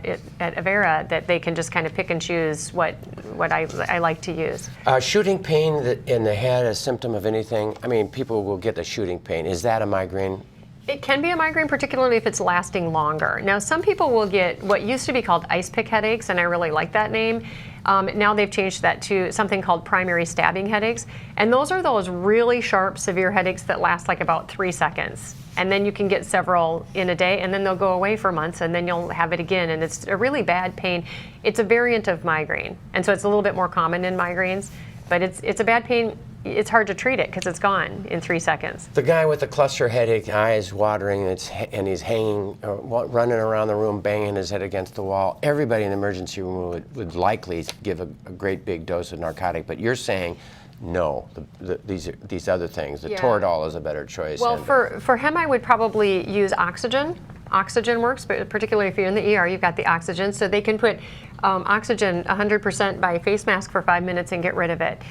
at Avera that they can just kind of pick and choose what I like to use. Shooting pain in the head, a symptom of anything? I mean, people will get the shooting pain. Is that a migraine? It can be a migraine, particularly if it's lasting longer. Now, some people will get what used to be called ice pick headaches, and I really like that name. Now they've changed that to something called primary stabbing headaches. And those are those really sharp, severe headaches that last like about 3 seconds. And then you can get several in a day, and then they'll go away for months, and then you'll have it again. And it's a really bad pain. It's a variant of migraine. And so it's a little bit more common in migraines. But it's a bad pain. It's hard to treat it because it's gone in 3 seconds. The guy with the cluster headache, eyes watering, and he's hanging, running around the room, banging his head against the wall. Everybody in the emergency room would likely give a great big dose of narcotic. But you're saying, no, these other things. The Toradol is a better choice. Well, for him, I would probably use oxygen. Oxygen works, but particularly if you're in the ER, you've got the oxygen. So they can put oxygen 100% by face mask for 5 minutes and get rid of it.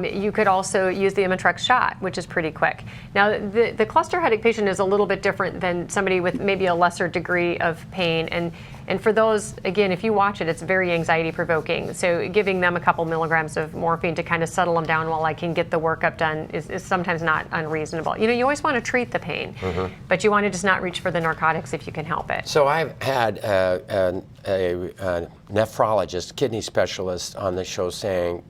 You could also use the Imitrex shot, which is pretty quick. Now, the cluster headache patient is a little bit different than somebody with maybe a lesser degree of pain. And for those, again, if you watch it, it's very anxiety provoking. So giving them a couple milligrams of morphine to kind of settle them down while I can get the workup done is sometimes not unreasonable. You know, you always want to treat the pain, but you want to just not reach for the narcotics if you can help it. So I've had a nephrologist, kidney specialist on the show saying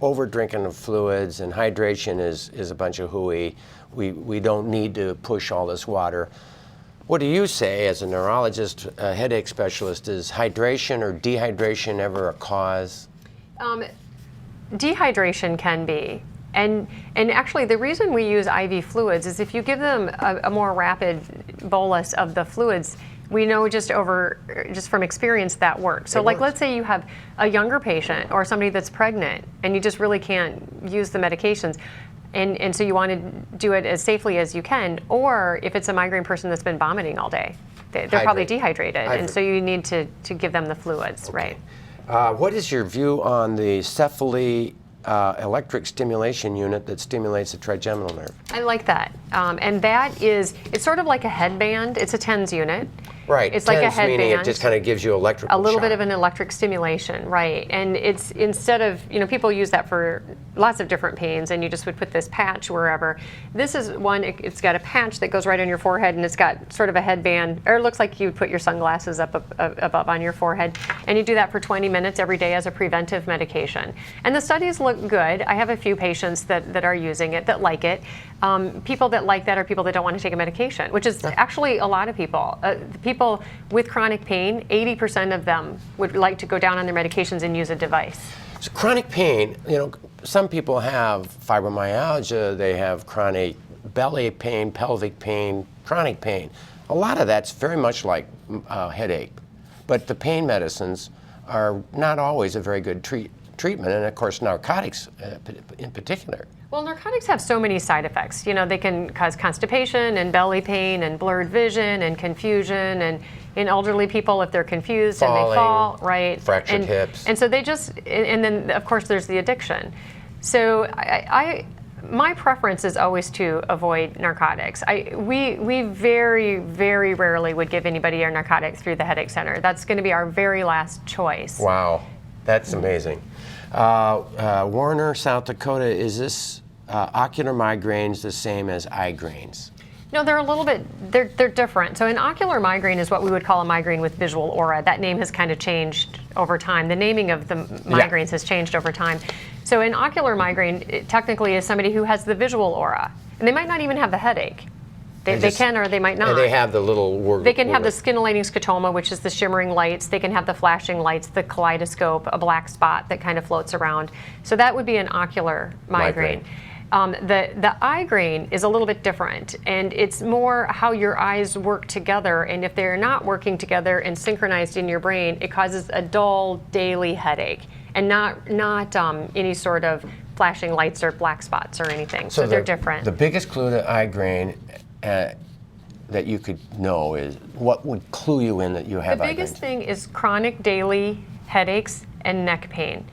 over drinking of fluids and hydration is a bunch of hooey. We don't need to push all this water. What do you say as a neurologist, a headache specialist? Is hydration or dehydration ever a cause? Dehydration can be. And actually, the reason we use IV fluids is if you give them a more rapid bolus of the fluids, we know just from experience that works. So let's say you have a younger patient or somebody that's pregnant and you just really can't use the medications. And so you want to do it as safely as you can. Or if it's a migraine person that's been vomiting all day, they're probably dehydrated. And so you need to give them the fluids, right? What is your view on the Cephaly electric stimulation unit that stimulates the trigeminal nerve? I like that. And it's sort of like a headband. It's a TENS unit. Right. It's like a headband. Meaning it just kind of gives you electrical a little shock. bit of an electric stimulation, right? And it's instead of, people use that for lots of different pains, and you just would put this patch wherever. This is one, it's got a patch that goes right on your forehead, and it's got sort of a headband, or it looks like you would put your sunglasses up on your forehead, and you do that for 20 minutes every day as a preventive medication. And the studies look good. I have a few patients that are using it, that like it. People that like that are people that don't want to take a medication, which is actually a lot of people. People with chronic pain, 80% of them would like to go down on their medications and use a device. So chronic pain, some people have fibromyalgia, they have chronic belly pain, pelvic pain, chronic pain. A lot of that's very much like headache. But the pain medicines are not always a very good treatment, and of course narcotics in particular. Well, narcotics have so many side effects. They can cause constipation and belly pain and blurred vision and confusion, and in elderly people, if they're confused Falling, and they fall, right? Fractured hips. And so and then of course there's the addiction. So my preference is always to avoid narcotics. We very, very rarely would give anybody a narcotic through the headache center. That's going to be our very last choice. Wow, that's amazing. Warner, South Dakota, is this ocular migraines the same as eye grains? No, they're a little bit, they're different. So an ocular migraine is what we would call a migraine with visual aura. That name has kind of changed over time. The naming of the migraines has changed over time. So an ocular migraine technically is somebody who has the visual aura. And they might not even have the headache. They can or they might not. And they have the little word. They can have the scintillating scotoma, which is the shimmering lights. They can have the flashing lights, the kaleidoscope, a black spot that kind of floats around. So that would be an ocular migraine. The eye grain is a little bit different, and it's more how your eyes work together. And if they're not working together and synchronized in your brain, it causes a dull daily headache, and not any sort of flashing lights or black spots or anything. So they're different. The biggest clue to eye grain that you could know is what would clue you in that you have eye grain? The biggest thing is chronic daily headaches and neck pain.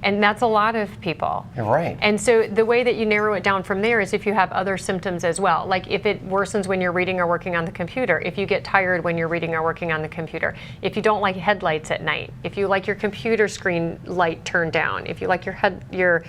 And that's a lot of people. You're right. And so the way that you narrow it down from there is if you have other symptoms as well. Like if it worsens when you're reading or working on the computer, if you get tired when you're reading or working on the computer, if you don't like headlights at night, if you like your computer screen light turned down, if you like your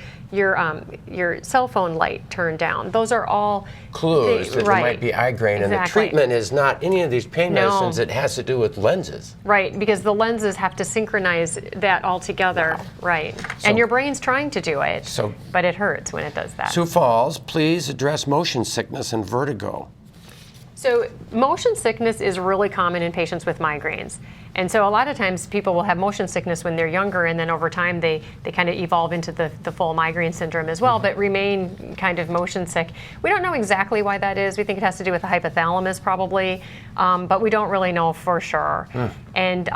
cell phone light turned down, those are all clues that there might be eye grain. Exactly. And the treatment is not any of these pain medicines. It has to do with lenses. Right, because the lenses have to synchronize that all together. Wow. Right. And your brain's trying to do it, but it hurts when it does that. Sioux Falls, please address motion sickness and vertigo. So motion sickness is really common in patients with migraines. And so a lot of times people will have motion sickness when they're younger, and then over time they kind of evolve into the full migraine syndrome as well, but remain kind of motion sick. We don't know exactly why that is. We think it has to do with the hypothalamus probably, but we don't really know for sure. And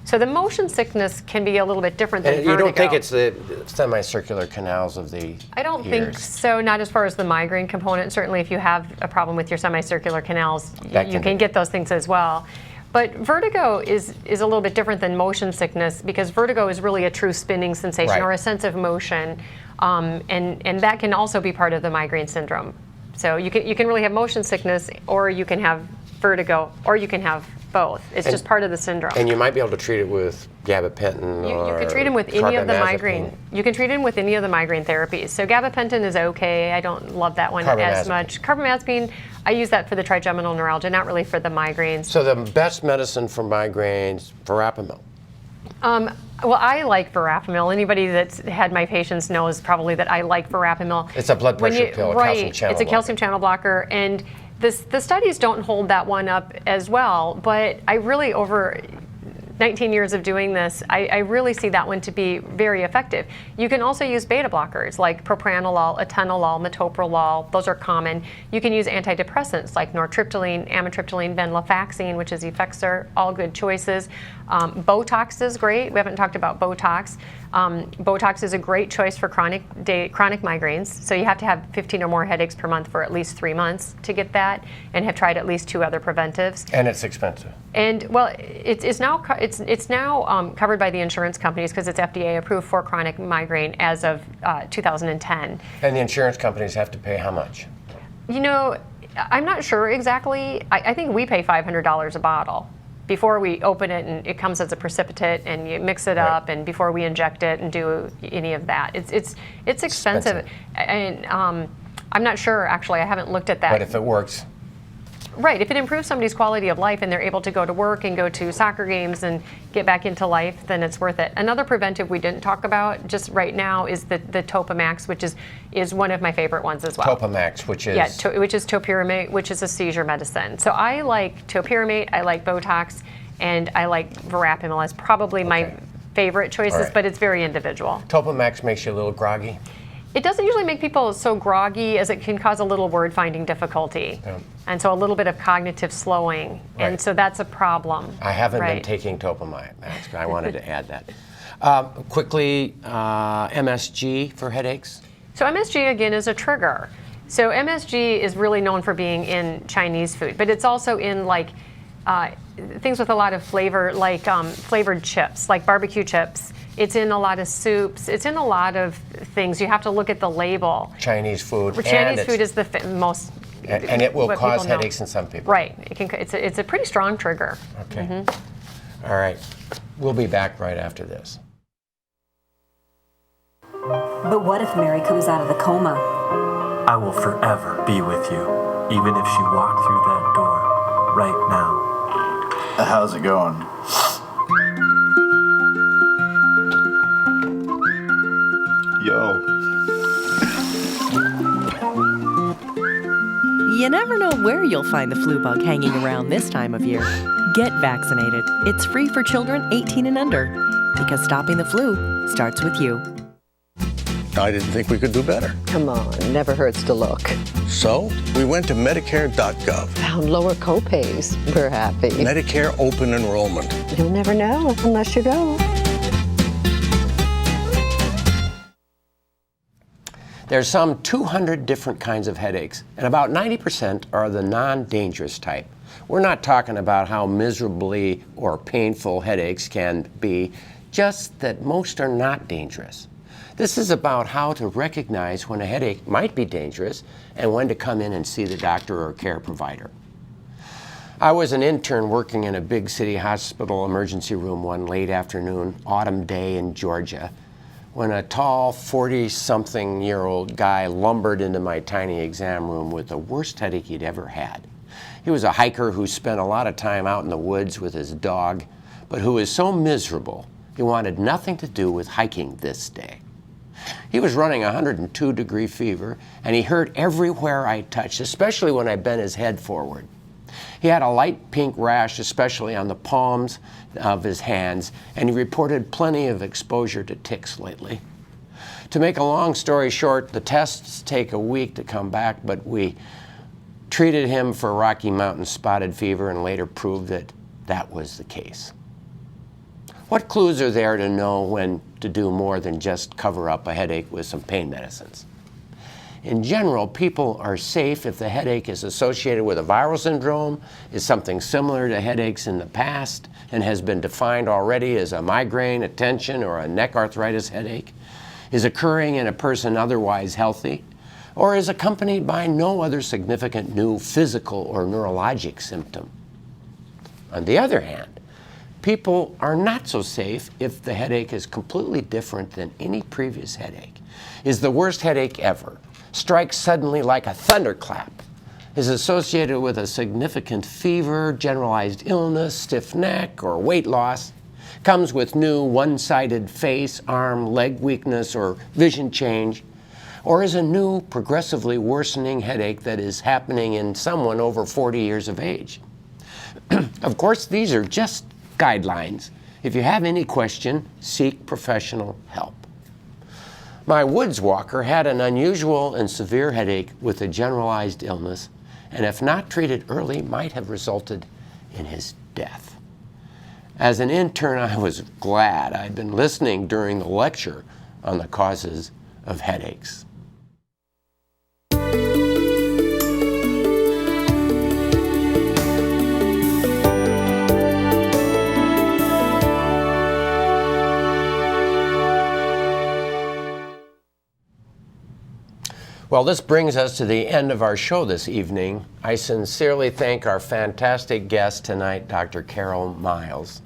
so the motion sickness can be a little bit different than vertigo. You don't think it's the semicircular canals of the I don't think so, not as far as the migraine component. Certainly if you have a problem with your semicircular canals, you can get those things as well. But vertigo is a little bit different than motion sickness, because vertigo is really a true spinning sensation or a sense of motion, and that can also be part of the migraine syndrome. So you can really have motion sickness, or you can have vertigo, or you can have both. It's just part of the syndrome. And you might be able to treat it with gabapentin you can treat them with any of the migraine. You can treat them with any of the migraine therapies. So gabapentin is okay. I don't love that one as much. Carbamazepine, I use that for the trigeminal neuralgia, not really for the migraines. So the best medicine for migraines, verapamil. Well, I like verapamil. Anybody that's had my patients knows probably that I like verapamil. It's a blood pressure pill, a calcium channel It's a calcium channel blocker, and the studies don't hold that one up as well, but I really, over 19 years of doing this, I really see that one to be very effective. You can also use beta blockers like propranolol, atenolol, metoprolol. Those are common. You can use antidepressants like nortriptyline, amitriptyline, venlafaxine, which is Effexor, all good choices. Botox is great. We haven't talked about Botox. Botox is a great choice for chronic migraines. So you have to have 15 or more headaches per month for at least 3 months to get that, and have tried at least 2 other preventives. And it's expensive. And well, it's now covered by the insurance companies because it's FDA approved for chronic migraine as of 2010. And the insurance companies have to pay how much? You know, I'm not sure exactly. I think we pay $500 a bottle before we open it, and it comes as a precipitate, and you mix it up, and before we inject it and do any of that. It's expensive. And I'm not sure, actually. I haven't looked at that. But if it works. Right, if it improves somebody's quality of life and they're able to go to work and go to soccer games and get back into life, then it's worth it. Another preventive we didn't talk about just right now is the Topamax, which is one of my favorite ones as well. Topamax, which is? Yeah, which is topiramate, which is a seizure medicine. So I like topiramate, I like Botox, and I like verapamil as probably my favorite choices, but it's very individual. Topamax makes you a little groggy? It doesn't usually make people so groggy as it can cause a little word finding difficulty. Yeah. And so a little bit of cognitive slowing. Right. And so that's a problem. I haven't been taking Topamax. I wanted to add that. Quickly, MSG for headaches? So MSG, again, is a trigger. So MSG is really known for being in Chinese food, but it's also in like things with a lot of flavor, like flavored chips, like barbecue chips. It's in a lot of soups. It's in a lot of things. You have to look at the label. Chinese food. Chinese food is the most. And it will cause headaches in some people. Right. It's a pretty strong trigger. Okay. Mm-hmm. All right. We'll be back right after this. But what if Mary comes out of the coma? I will forever be with you, even if she walked through that door right now. How's it going? Yo. You never know where you'll find the flu bug hanging around this time of year. Get vaccinated. It's free for children 18 and under. Because stopping the flu starts with you. I didn't think we could do better. Come on, never hurts to look. So we went to Medicare.gov. Found lower copays. We're happy. Medicare open enrollment. You'll never know unless you go. There's some 200 different kinds of headaches, and about 90% are the non-dangerous type. We're not talking about how miserably or painful headaches can be, just that most are not dangerous. This is about how to recognize when a headache might be dangerous and when to come in and see the doctor or care provider. I was an intern working in a big city hospital emergency room one late afternoon, autumn day in Georgia, when a tall 40-something-year-old guy lumbered into my tiny exam room with the worst headache he'd ever had. He was a hiker who spent a lot of time out in the woods with his dog, but who was so miserable he wanted nothing to do with hiking this day. He was running 102-degree fever, and he hurt everywhere I touched, especially when I bent his head forward. He had a light pink rash, especially on the palms of his hands, and he reported plenty of exposure to ticks lately. To make a long story short, the tests take a week to come back, but we treated him for Rocky Mountain spotted fever and later proved that that was the case. What clues are there to know when to do more than just cover up a headache with some pain medicines? In general, people are safe if the headache is associated with a viral syndrome, is something similar to headaches in the past, and has been defined already as a migraine, a tension, or a neck arthritis headache, is occurring in a person otherwise healthy, or is accompanied by no other significant new physical or neurologic symptom. On the other hand, people are not so safe if the headache is completely different than any previous headache, is the worst headache ever, strikes suddenly like a thunderclap, is associated with a significant fever, generalized illness, stiff neck, or weight loss, comes with new one-sided face, arm, leg weakness, or vision change, or is a new, progressively worsening headache that is happening in someone over 40 years of age. Of course, these are just guidelines. If you have any question, seek professional help. My woods walker had an unusual and severe headache with a generalized illness, and if not treated early, might have resulted in his death. As an intern, I was glad I'd been listening during the lecture on the causes of headaches. Well, this brings us to the end of our show this evening. I sincerely thank our fantastic guest tonight, Dr. Carol Miles.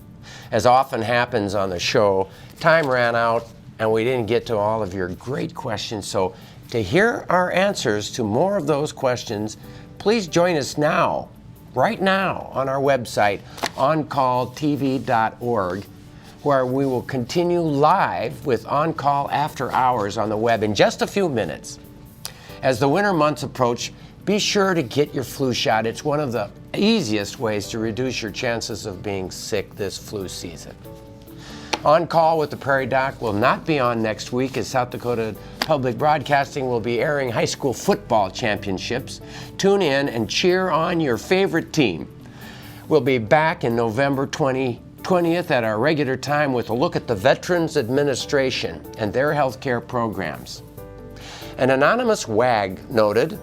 As often happens on the show, time ran out and we didn't get to all of your great questions. So to hear our answers to more of those questions, please join us now, right now, on our website, oncalltv.org, where we will continue live with On Call After Hours on the web in just a few minutes. As the winter months approach, be sure to get your flu shot. It's one of the easiest ways to reduce your chances of being sick this flu season. On Call with the Prairie Doc will not be on next week, as South Dakota Public Broadcasting will be airing high school football championships. Tune in and cheer on your favorite team. We'll be back in November 20th at our regular time with a look at the Veterans Administration and their health care programs. An anonymous wag noted,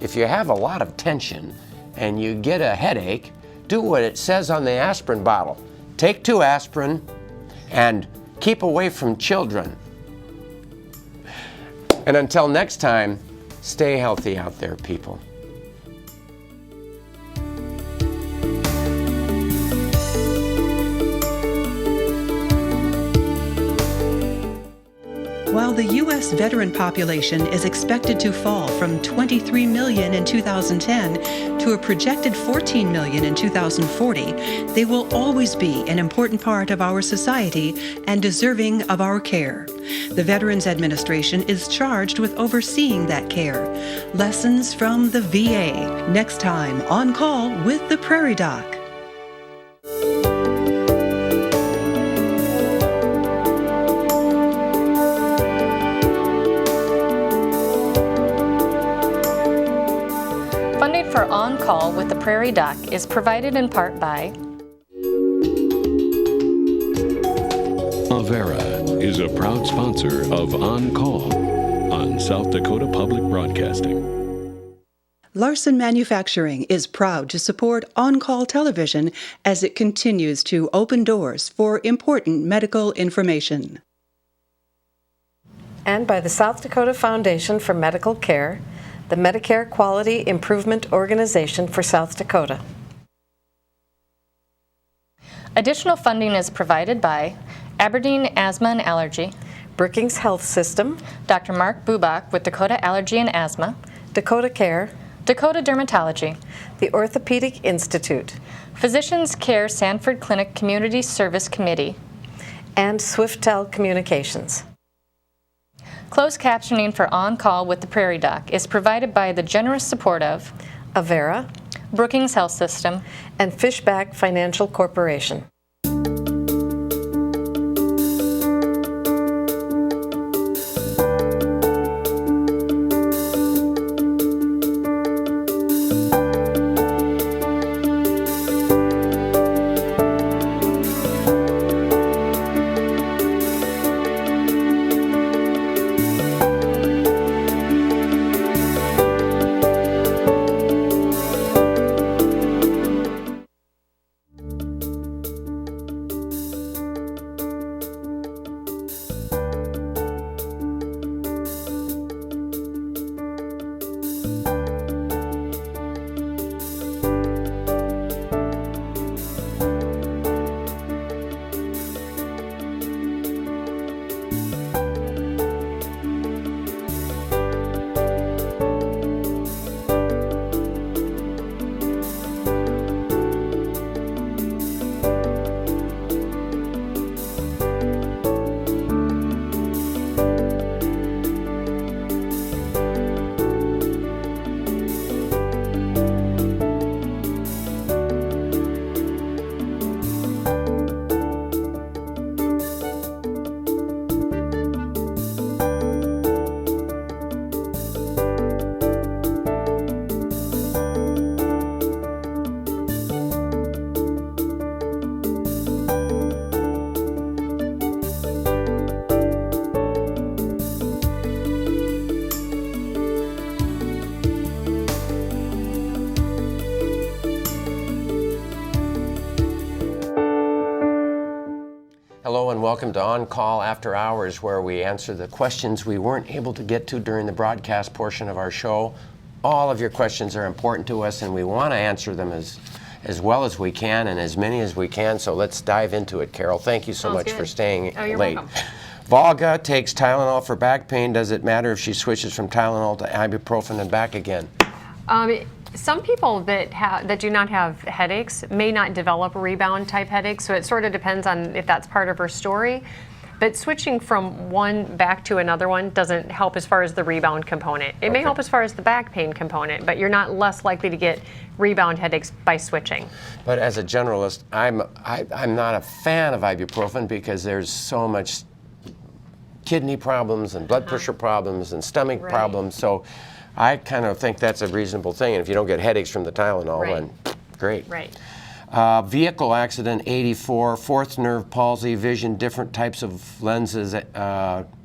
if you have a lot of tension and you get a headache, do what it says on the aspirin bottle. Take 2 aspirin and keep away from children. And until next time, stay healthy out there, people. While the U.S. veteran population is expected to fall from 23 million in 2010 to a projected 14 million in 2040, they will always be an important part of our society and deserving of our care. The Veterans Administration is charged with overseeing that care. Lessons from the VA. Next time on Call with the Prairie Doc. Funding for On Call with the Prairie Doc is provided in part by Avera is a proud sponsor of On Call on South Dakota Public Broadcasting. Larson Manufacturing is proud to support On-Call Television as it continues to open doors for important medical information. And by the South Dakota Foundation for Medical Care, the Medicare Quality Improvement Organization for South Dakota. Additional funding is provided by Aberdeen Asthma and Allergy, Brookings Health System, Dr. Mark Bubach with Dakota Allergy and Asthma, Dakota Care, Dakota Dermatology, the Orthopedic Institute, Physicians Care Sanford Clinic Community Service Committee, and Swiftel Communications. Closed captioning for On Call with the Prairie Doc is provided by the generous support of Avera, Brookings Health System, and Fishback Financial Corporation. Hello and welcome to On Call After Hours, where we answer the questions we weren't able to get to during the broadcast portion of our show. All of your questions are important to us, and we want to answer them as well as we can and as many as we can. So let's dive into it, Carol. Thank you so much for staying late. Welcome. Volga takes Tylenol for back pain. Does it matter if she switches from Tylenol to ibuprofen and back again? Some people that do not have headaches may not develop rebound type headaches, so it sort of depends on if that's part of her story. But switching from one back to another one doesn't help as far as the rebound component. It may help as far as the back pain component, but you're not less likely to get rebound headaches by switching. But as a generalist, I'm not a fan of ibuprofen because there's so much kidney problems and blood pressure problems and stomach problems. So I kind of think that's a reasonable thing. And if you don't get headaches from the Tylenol, then great. Right. Vehicle accident 84, fourth nerve palsy, vision, different types of lenses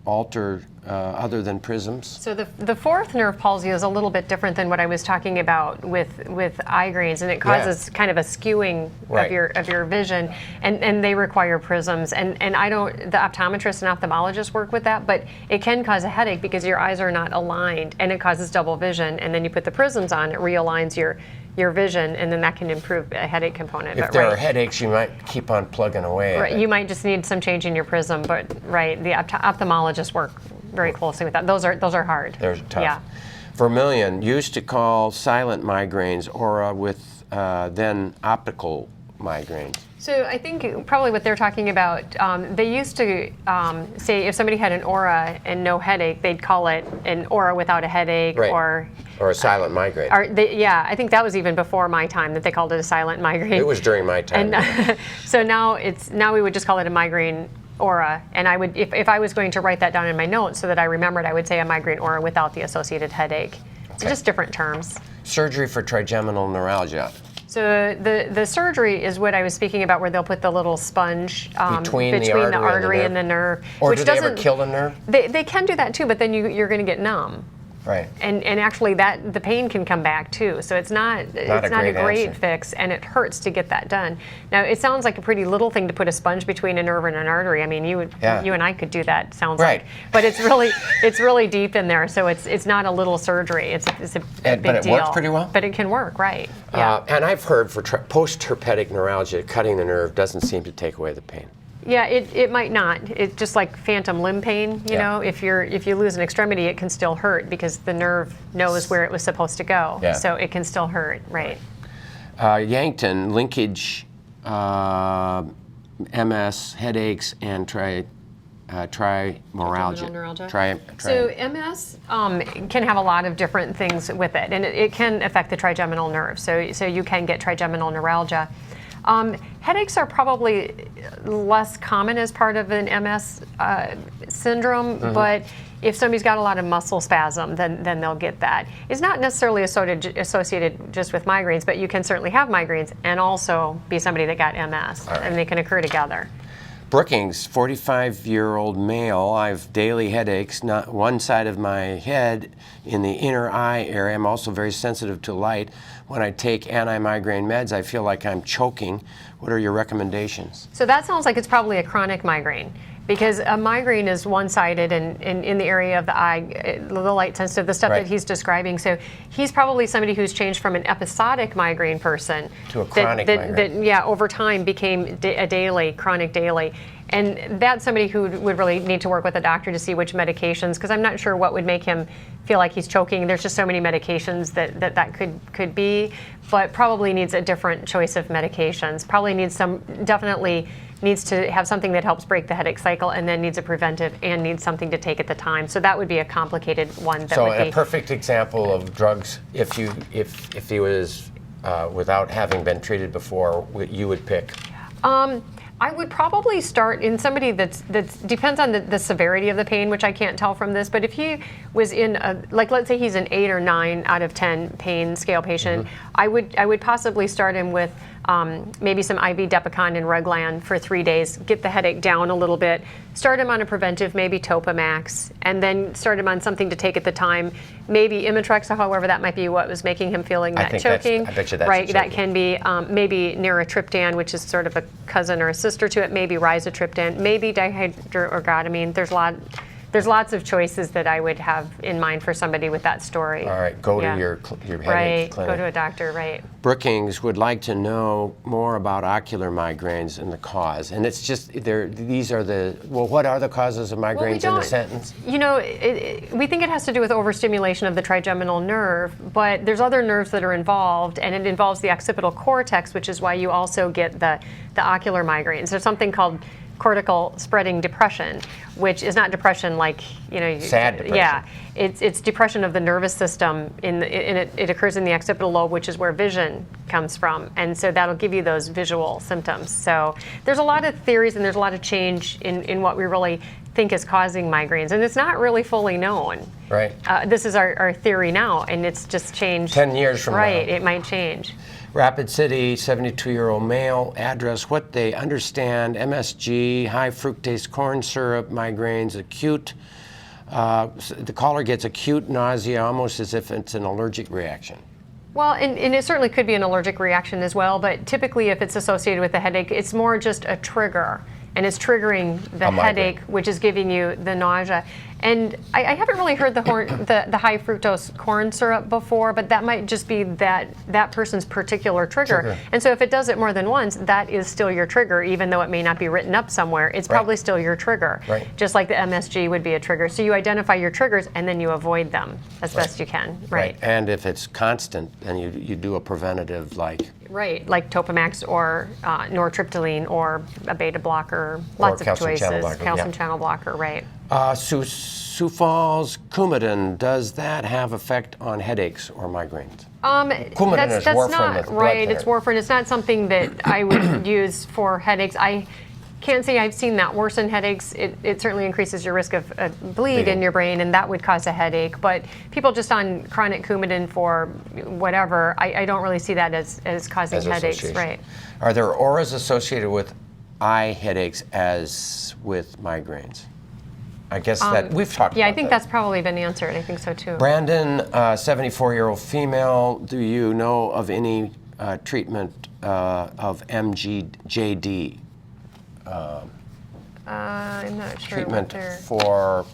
alter other than prisms. So the fourth nerve palsy is a little bit different than what I was talking about with eye grains, and it causes kind of a skewing of your vision, and they require prisms. And the optometrist and ophthalmologist work with that, but it can cause a headache because your eyes are not aligned, and it causes double vision. And then you put the prisms on, it realigns your vision, and then that can improve a headache component. If there are headaches, you might keep on plugging away. Right, you might just need some change in your prism, but the ophthalmologists work very closely with that. Those are hard. They're tough. Yeah. Vermillion used to call silent migraines aura with then optical migraines. So I think probably what they're talking about, they used to say if somebody had an aura and no headache, they'd call it an aura without a headache, or a silent migraine. I think that was even before my time that they called it a silent migraine. It was during my time. And so now we would just call it a migraine aura, and I would, if I was going to write that down in my notes so that I remembered, I would say a migraine aura without the associated headache. It's just different terms. Surgery for trigeminal neuralgia. So the surgery is what I was speaking about, where they'll put the little sponge between the artery and the nerve. Or which do they ever kill the nerve? They can do that too, but then you're going to get numb. Right. And actually the pain can come back too. So it's not a great fix, and it hurts to get that done. Now it sounds like a pretty little thing to put a sponge between a nerve and an artery. I mean, you and I could do that, sounds like. But it's really deep in there, so it's not a little surgery. It's a big deal. But it works pretty well? But it can work, right. Yeah. And I've heard for post-herpetic neuralgia, cutting the nerve doesn't seem to take away the pain. Yeah, it might not. It's just like phantom limb pain, you know. If you lose an extremity, it can still hurt because the nerve knows where it was supposed to go. Yeah. So it can still hurt, right. Yankton, linkage, MS, headaches, and trimoralgia. So MS can have a lot of different things with it, and it can affect the trigeminal nerve. So you can get trigeminal neuralgia. Headaches are probably less common as part of an MS syndrome, but if somebody's got a lot of muscle spasm, then they'll get that. It's not necessarily associated just with migraines, but you can certainly have migraines and also be somebody that got MS, and they can occur together. Brookings, 45-year-old male. I have daily headaches, not one side of my head in the inner eye area. I'm also very sensitive to light. When I take anti-migraine meds, I feel like I'm choking. What are your recommendations? So that sounds like it's probably a chronic migraine, because a migraine is one-sided and in the area of the eye, the light sensitive, the stuff that he's describing. So he's probably somebody who's changed from an episodic migraine person to a chronic migraine. That over time became a chronic daily. And that's somebody who would really need to work with a doctor to see which medications, because I'm not sure what would make him feel like he's choking. There's just so many medications that could be, but probably needs a different choice of medications. Probably definitely needs to have something that helps break the headache cycle, and then needs a preventive and needs something to take at the time. So that would be a complicated one. So a perfect example of drugs, if he was without having been treated before, you would pick? I would probably start in somebody that's depends on the severity of the pain, which I can't tell from this, but if he was in let's say he's an 8 or 9 out of 10 pain scale patient, I would possibly start him with maybe some IV Depicon and Reglan for 3 days, get the headache down a little bit, start him on a preventive, maybe Topamax, and then start him on something to take at the time, maybe Imitrex, or however that might be what was making him feeling that choking. I bet you that's right, that can be maybe Niratriptan, which is sort of a cousin or a sister to it, maybe Rizatriptan, maybe dihydroergotamine. There's lots of choices that I would have in mind for somebody with that story. All right, go to your headache clinic. Go to a doctor, right. Brookings would like to know more about ocular migraines and the cause. And it's just, what are the causes of migraines in the sentence? You know, we think it has to do with overstimulation of the trigeminal nerve, but there's other nerves that are involved, and it involves the occipital cortex, which is why you also get the ocular migraines. There's something called cortical spreading depression, which is not depression like, sad depression. Yeah, it's depression of the nervous system. It occurs in the occipital lobe, which is where vision comes from, and so that'll give you those visual symptoms. So there's a lot of theories, and there's a lot of change in what we really think is causing migraines, and it's not really fully known. Right. This is our theory now, and it's just changed. 10 years from now. Right, it might change. Rapid City, 72-year-old male, address, what they understand, MSG, high fructose corn syrup, migraines, acute. The caller gets acute nausea, almost as if it's an allergic reaction. Well, and it certainly could be an allergic reaction as well, but typically if it's associated with a headache, it's more just a trigger, and it's triggering the headache, which is giving you the nausea. And I haven't really heard the high fructose corn syrup before, but that might just be that person's particular trigger. And so if it does it more than once, that is still your trigger, even though it may not be written up somewhere. It's probably still your trigger, just like the MSG would be a trigger. So you identify your triggers, and then you avoid them as best you can. Right. And if it's constant, then you do a preventative like... Right, like Topamax or nortriptyline or a beta blocker, lots of choices. Calcium channel blocker, right. Sulfal's Coumadin, does that have effect on headaches or migraines? Coumadin is warfarin with blood thinner. It's warfarin. It's not something that I would use for headaches. can't say I've seen that worsen headaches. It certainly increases your risk of bleed in your brain, and that would cause a headache. But people just on chronic Coumadin for whatever, I don't really see that as causing headaches. Right. Are there auras associated with eye headaches as with migraines? I guess that we've talked about Yeah, I think that's probably been answered. I think so too. Brandon, 74-year-old female, do you know of any treatment of MGJD? I'm not sure. Treatment for,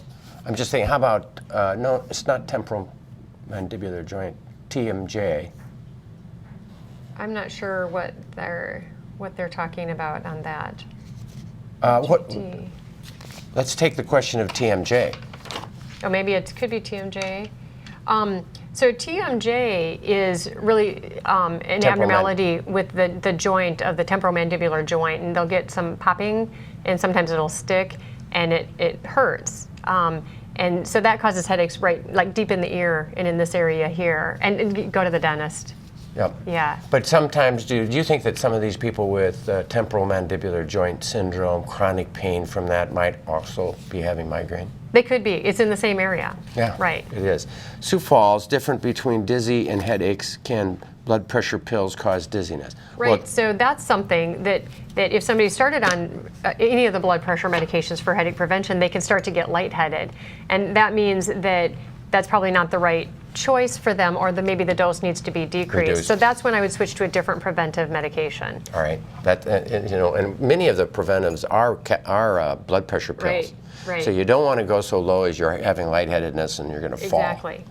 I'm just thinking, how about, no, it's not temporal mandibular joint, TMJ. I'm not sure what they're talking about on that. Let's take the question of TMJ. Oh, maybe it could be TMJ. So TMJ is really an abnormality with the joint of the temporomandibular joint, and they'll get some popping, and sometimes it'll stick, and it hurts. And so that causes headaches right, like deep in the ear and in this area here, and go to the dentist. Yep. Yeah. But sometimes, do you think that some of these people with temporal mandibular joint syndrome, chronic pain from that, might also be having migraine? They could be. It's in the same area. Yeah. Right. It is. Sioux Falls, different between dizzy and headaches. Can blood pressure pills cause dizziness? Right. Well, so that's something that if somebody started on any of the blood pressure medications for headache prevention, they can start to get lightheaded. And that means that that's probably not the right choice for them, or maybe the dose needs to be decreased. Reduced. So that's when I would switch to a different preventive medication. All right. That and many of the preventives are blood pressure pills. Right. Right. So you don't want to go so low as you're having lightheadedness and you're going to fall. Exactly.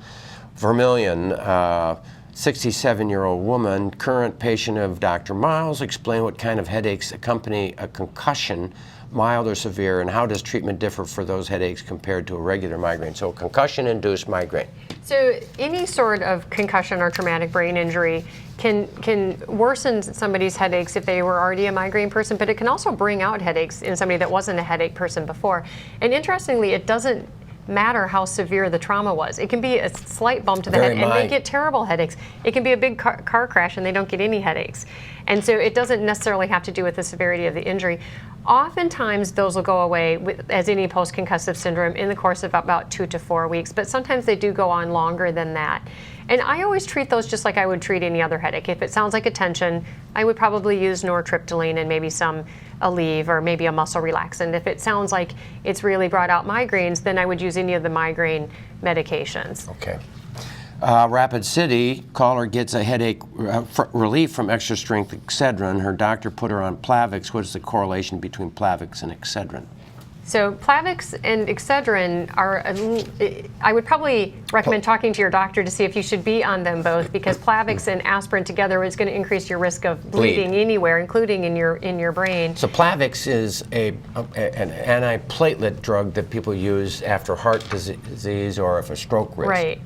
Vermilion, 67-year-old woman, current patient of Dr. Miles. Explain what kind of headaches accompany a concussion, mild or severe, and how does treatment differ for those headaches compared to a regular migraine? So concussion-induced migraine. So any sort of concussion or traumatic brain injury can worsen somebody's headaches if they were already a migraine person, but it can also bring out headaches in somebody that wasn't a headache person before. And interestingly, it doesn't matter how severe the trauma was. It can be a slight bump to the head and they get terrible headaches. It can be a big car crash and they don't get any headaches. And so it doesn't necessarily have to do with the severity of the injury. Oftentimes those will go away as any post-concussive syndrome in the course of about 2 to 4 weeks, but sometimes they do go on longer than that. And I always treat those just like I would treat any other headache. If it sounds like a tension, I would probably use nortriptyline and maybe some Aleve or maybe a muscle relaxant. If it sounds like it's really brought out migraines, then I would use any of the migraine medications. Okay. Rapid City, caller gets a headache relief from extra strength Excedrin. Her doctor put her on Plavix. What is the correlation between Plavix and Excedrin? So Plavix and Excedrin are, I would probably recommend talking to your doctor to see if you should be on them both, because Plavix and aspirin together is going to increase your risk of bleeding anywhere, including in your brain. So Plavix is an antiplatelet drug that people use after heart disease or if a stroke risk. Right.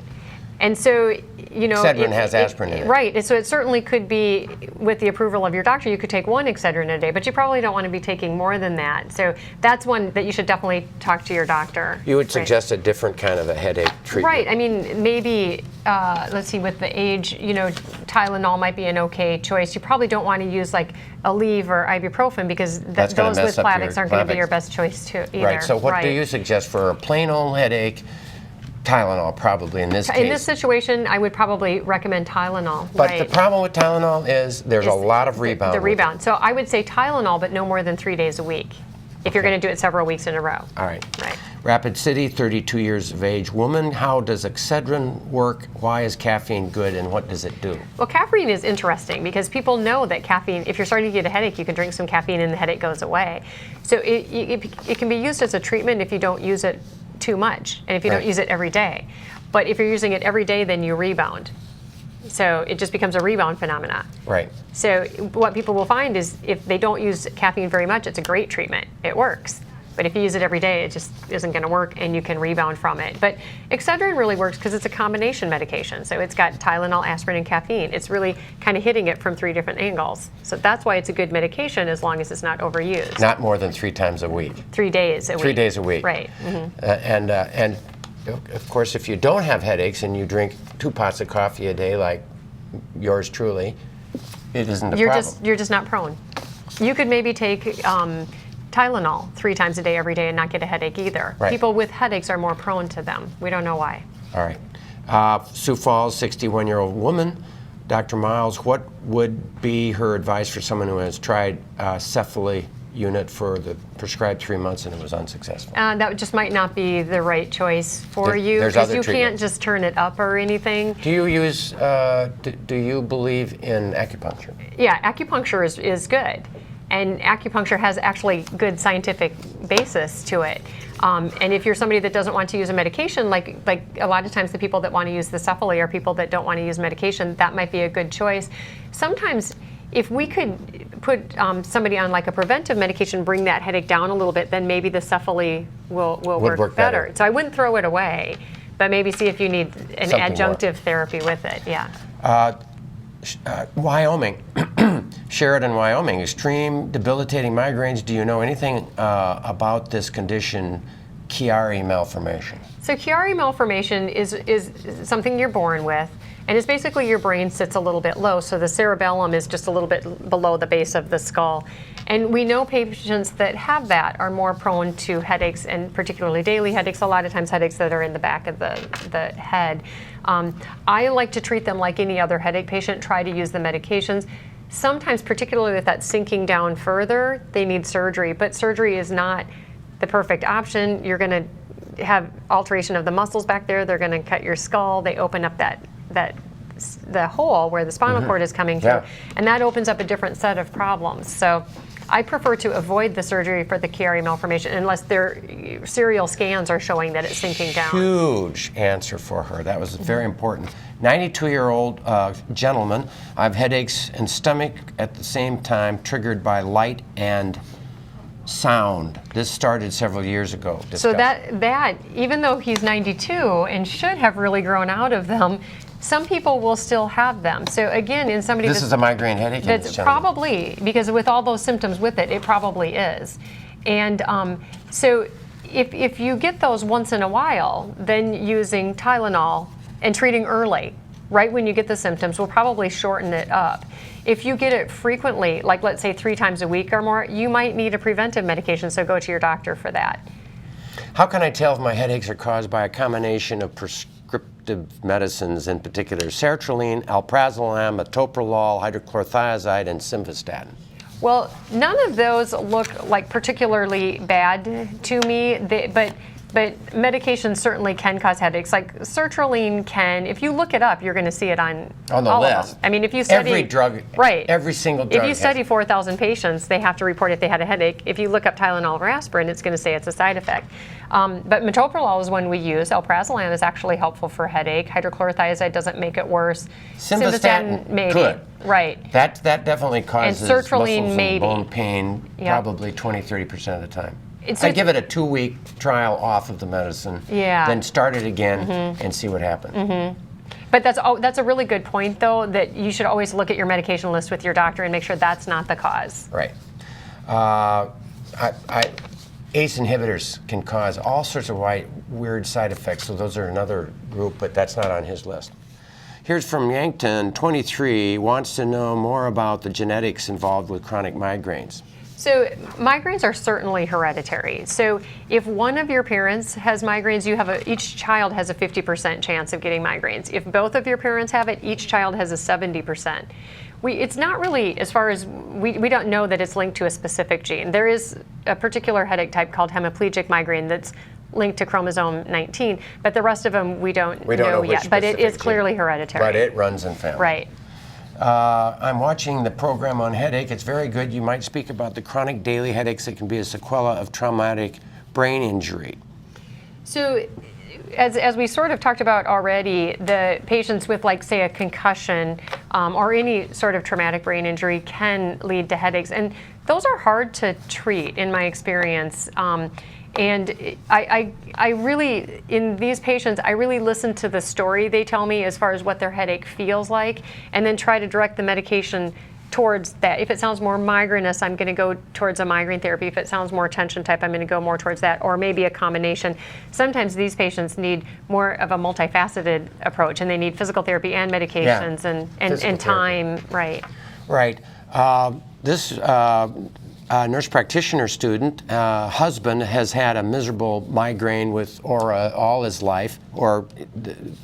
And so, Excedrin has aspirin in it. Right. And so it certainly could be, with the approval of your doctor, you could take one Excedrin a day, but you probably don't want to be taking more than that. So that's one that you should definitely talk to your doctor. You would suggest a different kind of a headache treatment. Right. I mean, maybe, let's see, with the age, Tylenol might be an okay choice. You probably don't want to use like Aleve or ibuprofen, because those with Plavix aren't going to be your best choice too either. Right. So what do you suggest for a plain old headache? Tylenol, probably, in this case. In this situation, I would probably recommend Tylenol. But the problem with Tylenol is there's a lot of rebound. The rebound. So I would say Tylenol, but no more than 3 days a week, if you're going to do it several weeks in a row. All right. Right. Rapid City, 32 years of age woman. How does Excedrin work? Why is caffeine good, and what does it do? Well, caffeine is interesting because people know that caffeine, if you're starting to get a headache, you can drink some caffeine and the headache goes away. So it can be used as a treatment if you don't use it too much, and if you don't use it every day. But if you're using it every day, then you rebound. So it just becomes a rebound phenomena. Right. So what people will find is if they don't use caffeine very much, it's a great treatment. It works. But if you use it every day, it just isn't going to work, and you can rebound from it. But Excedrin really works because it's a combination medication. So it's got Tylenol, aspirin, and caffeine. It's really kind of hitting it from 3 different angles. So that's why it's a good medication as long as it's not overused. Not more than 3 times a week. 3 days a week. 3 days a week. Right. Mm-hmm. And of course, if you don't have headaches and you drink 2 pots of coffee a day, like yours truly, it isn't a problem. You're just not prone. You could maybe take Tylenol 3 times a day every day and not get a headache either. Right. People with headaches are more prone to them. We don't know why. All right. Sioux Falls, 61-year-old woman. Dr. Miles, what would be her advice for someone who has tried cephaly unit for the prescribed 3 months and it was unsuccessful? That just might not be the right choice for you, there's because other you treatment. can't just turn it up or anything. Do you use, do you believe in acupuncture? Yeah, acupuncture is good. And acupuncture has actually good scientific basis to it. And if you're somebody that doesn't want to use a medication, like a lot of times the people that want to use the cephaly are people that don't want to use medication, that might be a good choice. Sometimes if we could put somebody on like a preventive medication, bring that headache down a little bit, then maybe the cephaly will work better. So I wouldn't throw it away, but maybe see if you need an Something adjunctive therapy with it, yeah. Wyoming, Sheridan, Wyoming, extreme debilitating migraines. Do you know anything about this condition, Chiari malformation? So Chiari malformation is something you're born with, and it's basically your brain sits a little bit low, so the cerebellum is just a little bit below the base of the skull. And we know patients that have that are more prone to headaches, and particularly daily headaches, a lot of times headaches that are in the back of the head. I like to treat them like any other headache patient, try to use the medications. Sometimes, particularly with that sinking down further, they need surgery, but surgery is not the perfect option. You're going to have alteration of the muscles back there. They're going to cut your skull. They open up the hole where the spinal cord is coming through, and that opens up a different set of problems. So I prefer to avoid the surgery for the Chiari malformation unless their serial scans are showing that it's sinking down. Huge answer for her. That was very important. 92-year-old gentleman. I have headaches and stomach at the same time, triggered by light and sound. This started several years ago. So that even though he's 92 and should have really grown out of them, some people will still have them. So again, in somebody this is a migraine headache. That's probably, because with all those symptoms with it, it probably is. And so if you get those once in a while, then using Tylenol and treating early, right when you get the symptoms, will probably shorten it up. If you get it frequently, like let's say 3 times a week or more, you might need a preventive medication, so go to your doctor for that. How can I tell if my headaches are caused by a combination of prescriptive medicines, in particular sertraline, alprazolam, metoprolol, hydrochlorothiazide, and simvastatin? Well, none of those look like particularly bad to me, but medications certainly can cause headaches. Like sertraline can, if you look it up, you're going to see it on the all list. Of them. I mean, if you study every drug, right, every single drug. If you study 4,000 patients, they have to report if they had a headache. If you look up Tylenol or aspirin, it's going to say it's a side effect. But metoprolol is one we use. Alprazolam is actually helpful for headache. Hydrochlorothiazide doesn't make it worse. Simvastatin maybe. Could. Right. That definitely causes and sertraline muscles maybe. and bone pain, probably 20-30% of the time. It's I give it a 2-week trial off of the medicine, then start it again and see what happens. But that's a really good point, though, that you should always look at your medication list with your doctor and make sure that's not the cause. Right. ACE inhibitors can cause all sorts of weird side effects, so those are another group, but that's not on his list. Here's from Yankton, 23, wants to know more about the genetics involved with chronic migraines. So migraines are certainly hereditary. So if one of your parents has migraines, each child has a 50% chance of getting migraines. If both of your parents have it, each child has a 70%. It's not really, as far as, we don't know that it's linked to a specific gene. There is a particular headache type called hemiplegic migraine that's linked to chromosome 19, but the rest of them we don't know yet. But it is clearly hereditary. But it runs in family. Right. I'm watching the program on headache. It's very good. You might speak about the chronic daily headaches that can be a sequela of traumatic brain injury. So, as we sort of talked about already, the patients with, like, say, a concussion or any sort of traumatic brain injury can lead to headaches. And those are hard to treat, in my experience. And I really, in these patients, I really listen to the story they tell me as far as what their headache feels like, and then try to direct the medication towards that. If it sounds more migrainous, I'm going to go towards a migraine therapy. If it sounds more tension type, I'm going to go more towards that, or maybe a combination. Sometimes these patients need more of a multifaceted approach, and they need physical therapy and medications and time. Right. Right. This nurse practitioner student, husband has had a miserable migraine with aura all his life, or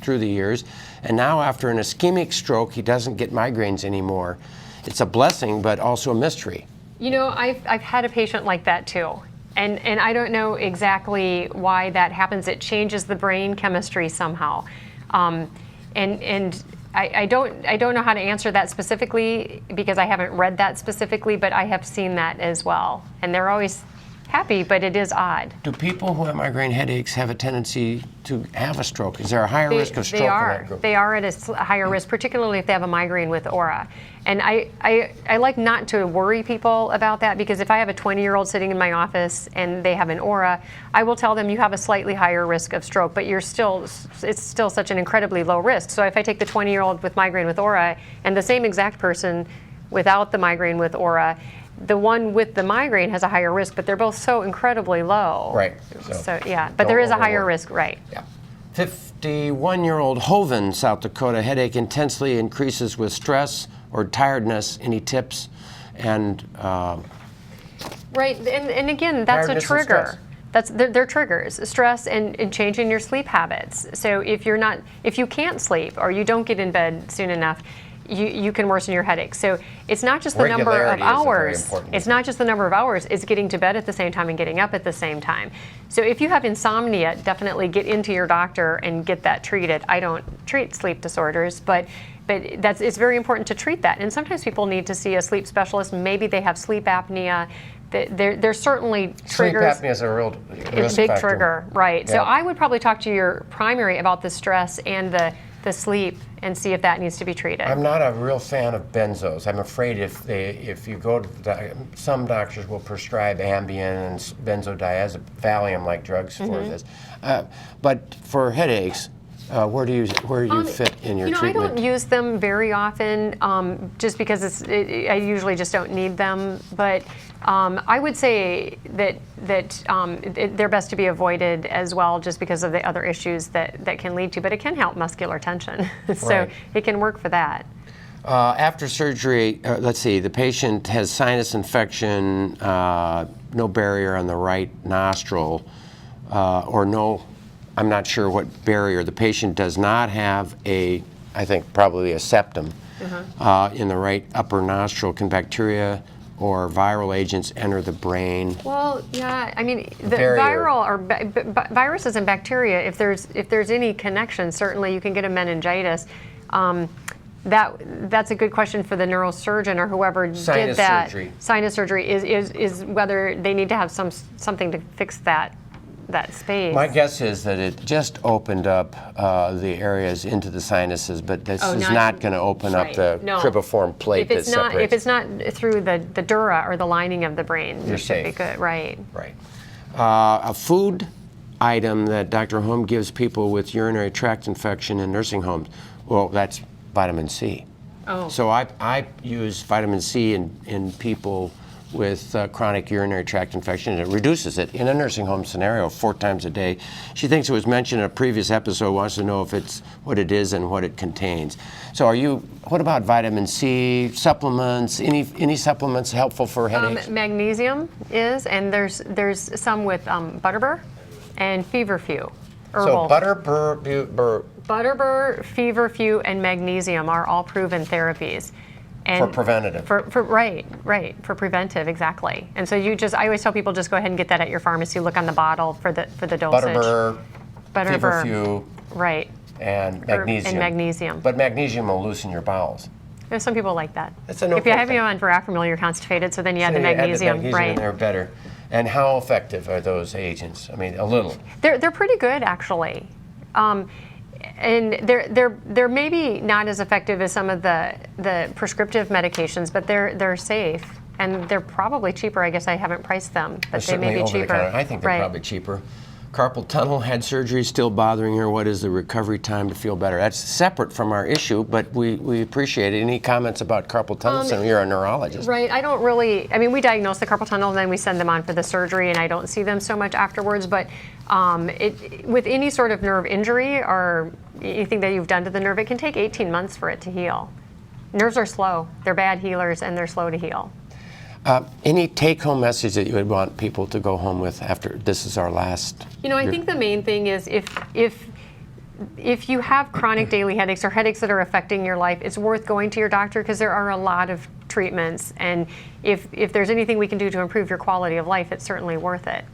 through the years, and now after an ischemic stroke, he doesn't get migraines anymore. It's a blessing, but also a mystery. You know, I've had a patient like that too. And I don't know exactly why that happens. It changes the brain chemistry somehow. And I don't know how to answer that specifically because I haven't read that specifically, but I have seen that as well. And they're always happy, but it is odd. Do people who have migraine headaches have a tendency to have a stroke? Is there a higher risk of stroke in that group? They are at a higher risk, particularly if they have a migraine with aura. And I like not to worry people about that, because if I have a 20-year-old sitting in my office and they have an aura, I will tell them you have a slightly higher risk of stroke, but it's still such an incredibly low risk. So if I take the 20-year-old with migraine with aura and the same exact person without the migraine with aura, the one with the migraine has a higher risk, but they're both so incredibly low. Right. So yeah, but there is a higher risk, right? Yeah. 51-year-old Hovind, South Dakota, headache intensely increases with stress or tiredness. Any tips? And right, and again, that's a trigger. They're triggers, stress and changing your sleep habits. So if you can't sleep or you don't get in bed soon enough, you can worsen your headache. So it's not just the number of hours. It's not just the number of hours. It's getting to bed at the same time and getting up at the same time. So if you have insomnia, definitely get into your doctor and get that treated. I don't treat sleep disorders, but it's very important to treat that. And sometimes people need to see a sleep specialist. Maybe they have sleep apnea. There's certainly triggers. Sleep apnea is a real It's a big factor. trigger, right? Yeah. So I would probably talk to your primary about the stress and the sleep and see if that needs to be treated. I'm not a real fan of benzos. I'm afraid if you go to some doctors will prescribe Ambien and benzodiazepam-like drugs for this. But for headaches, where do you fit in your treatment? I don't use them very often, just because I usually just don't need them. But I would say that they're best to be avoided as well, just because of the other issues that can lead to. But it can help muscular tension, so it can work for that. After surgery, let's see, the patient has sinus infection, no barrier on the right nostril, or no. I'm not sure what barrier. The patient does not have I think probably a septum in the right upper nostril. Can bacteria or viral agents enter the brain? Well, yeah. I mean, the viral or viruses and bacteria, if there's any connection, certainly you can get a meningitis. That's a good question for the neurosurgeon or whoever did that. Sinus surgery is whether they need to have something to fix that space. My guess is that it just opened up the areas into the sinuses, but this is not going to open up the cribriform plate that separates. If it's not through the dura or the lining of the brain, you're should safe. be good. Right. Right. A food item that Dr. Holm gives people with urinary tract infection in nursing homes, well, that's vitamin C. Oh. So I use vitamin C in people with chronic urinary tract infection, and it reduces it in a nursing home scenario 4 times a day. She thinks it was mentioned in a previous episode, wants to know if it's what it is and what it contains. So what about vitamin C, supplements, any supplements helpful for headaches? Magnesium is, and there's some with butterbur and feverfew. Herbal. So butterbur, feverfew, and magnesium are all proven therapies. And for preventative. Right, for preventive, exactly. And so I always tell people just go ahead and get that at your pharmacy. Look on the bottle for the dosage. Butterbur, feverfew, right, and magnesium. But magnesium will loosen your bowels. There's some people like that. That's a no. If you have on verapamil, you're constipated, so then you add the magnesium. Right, they're better. And how effective are those agents? I mean, a little. They're pretty good, actually. And they're maybe not as effective as some of the prescriptive medications, but they're safe, and they're probably cheaper. I guess I haven't priced them, but they may be cheaper. I think they're probably cheaper. Carpal tunnel, had surgery, still bothering her. What is the recovery time to feel better? That's separate from our issue, but we appreciate it. Any comments about carpal tunnel syndrome? You're a neurologist. Right. I don't really, we diagnose the carpal tunnel and then we send them on for the surgery, and I don't see them so much afterwards, but with any sort of nerve injury or anything that you've done to the nerve, it can take 18 months for it to heal. Nerves are slow. They're bad healers, and they're slow to heal. Any take-home message that you would want people to go home with after this is our last? I think the main thing is if you have chronic daily headaches or headaches that are affecting your life, it's worth going to your doctor because there are a lot of treatments. And if there's anything we can do to improve your quality of life, it's certainly worth it.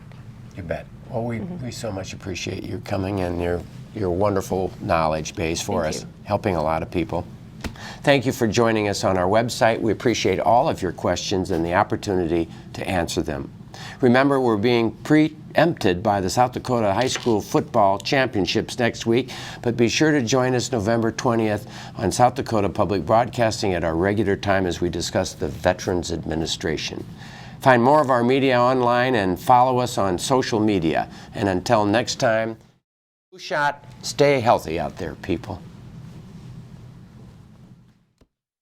You bet. Well, we so much appreciate you coming and your wonderful knowledge base for us, helping a lot of people. Thank you for joining us on our website. We appreciate all of your questions and the opportunity to answer them. Remember, we're being preempted by the South Dakota High School Football Championships next week, but be sure to join us November 20th on South Dakota Public Broadcasting at our regular time as we discuss the Veterans Administration. Find more of our media online and follow us on social media. And until next time, flu shot, stay healthy out there, people.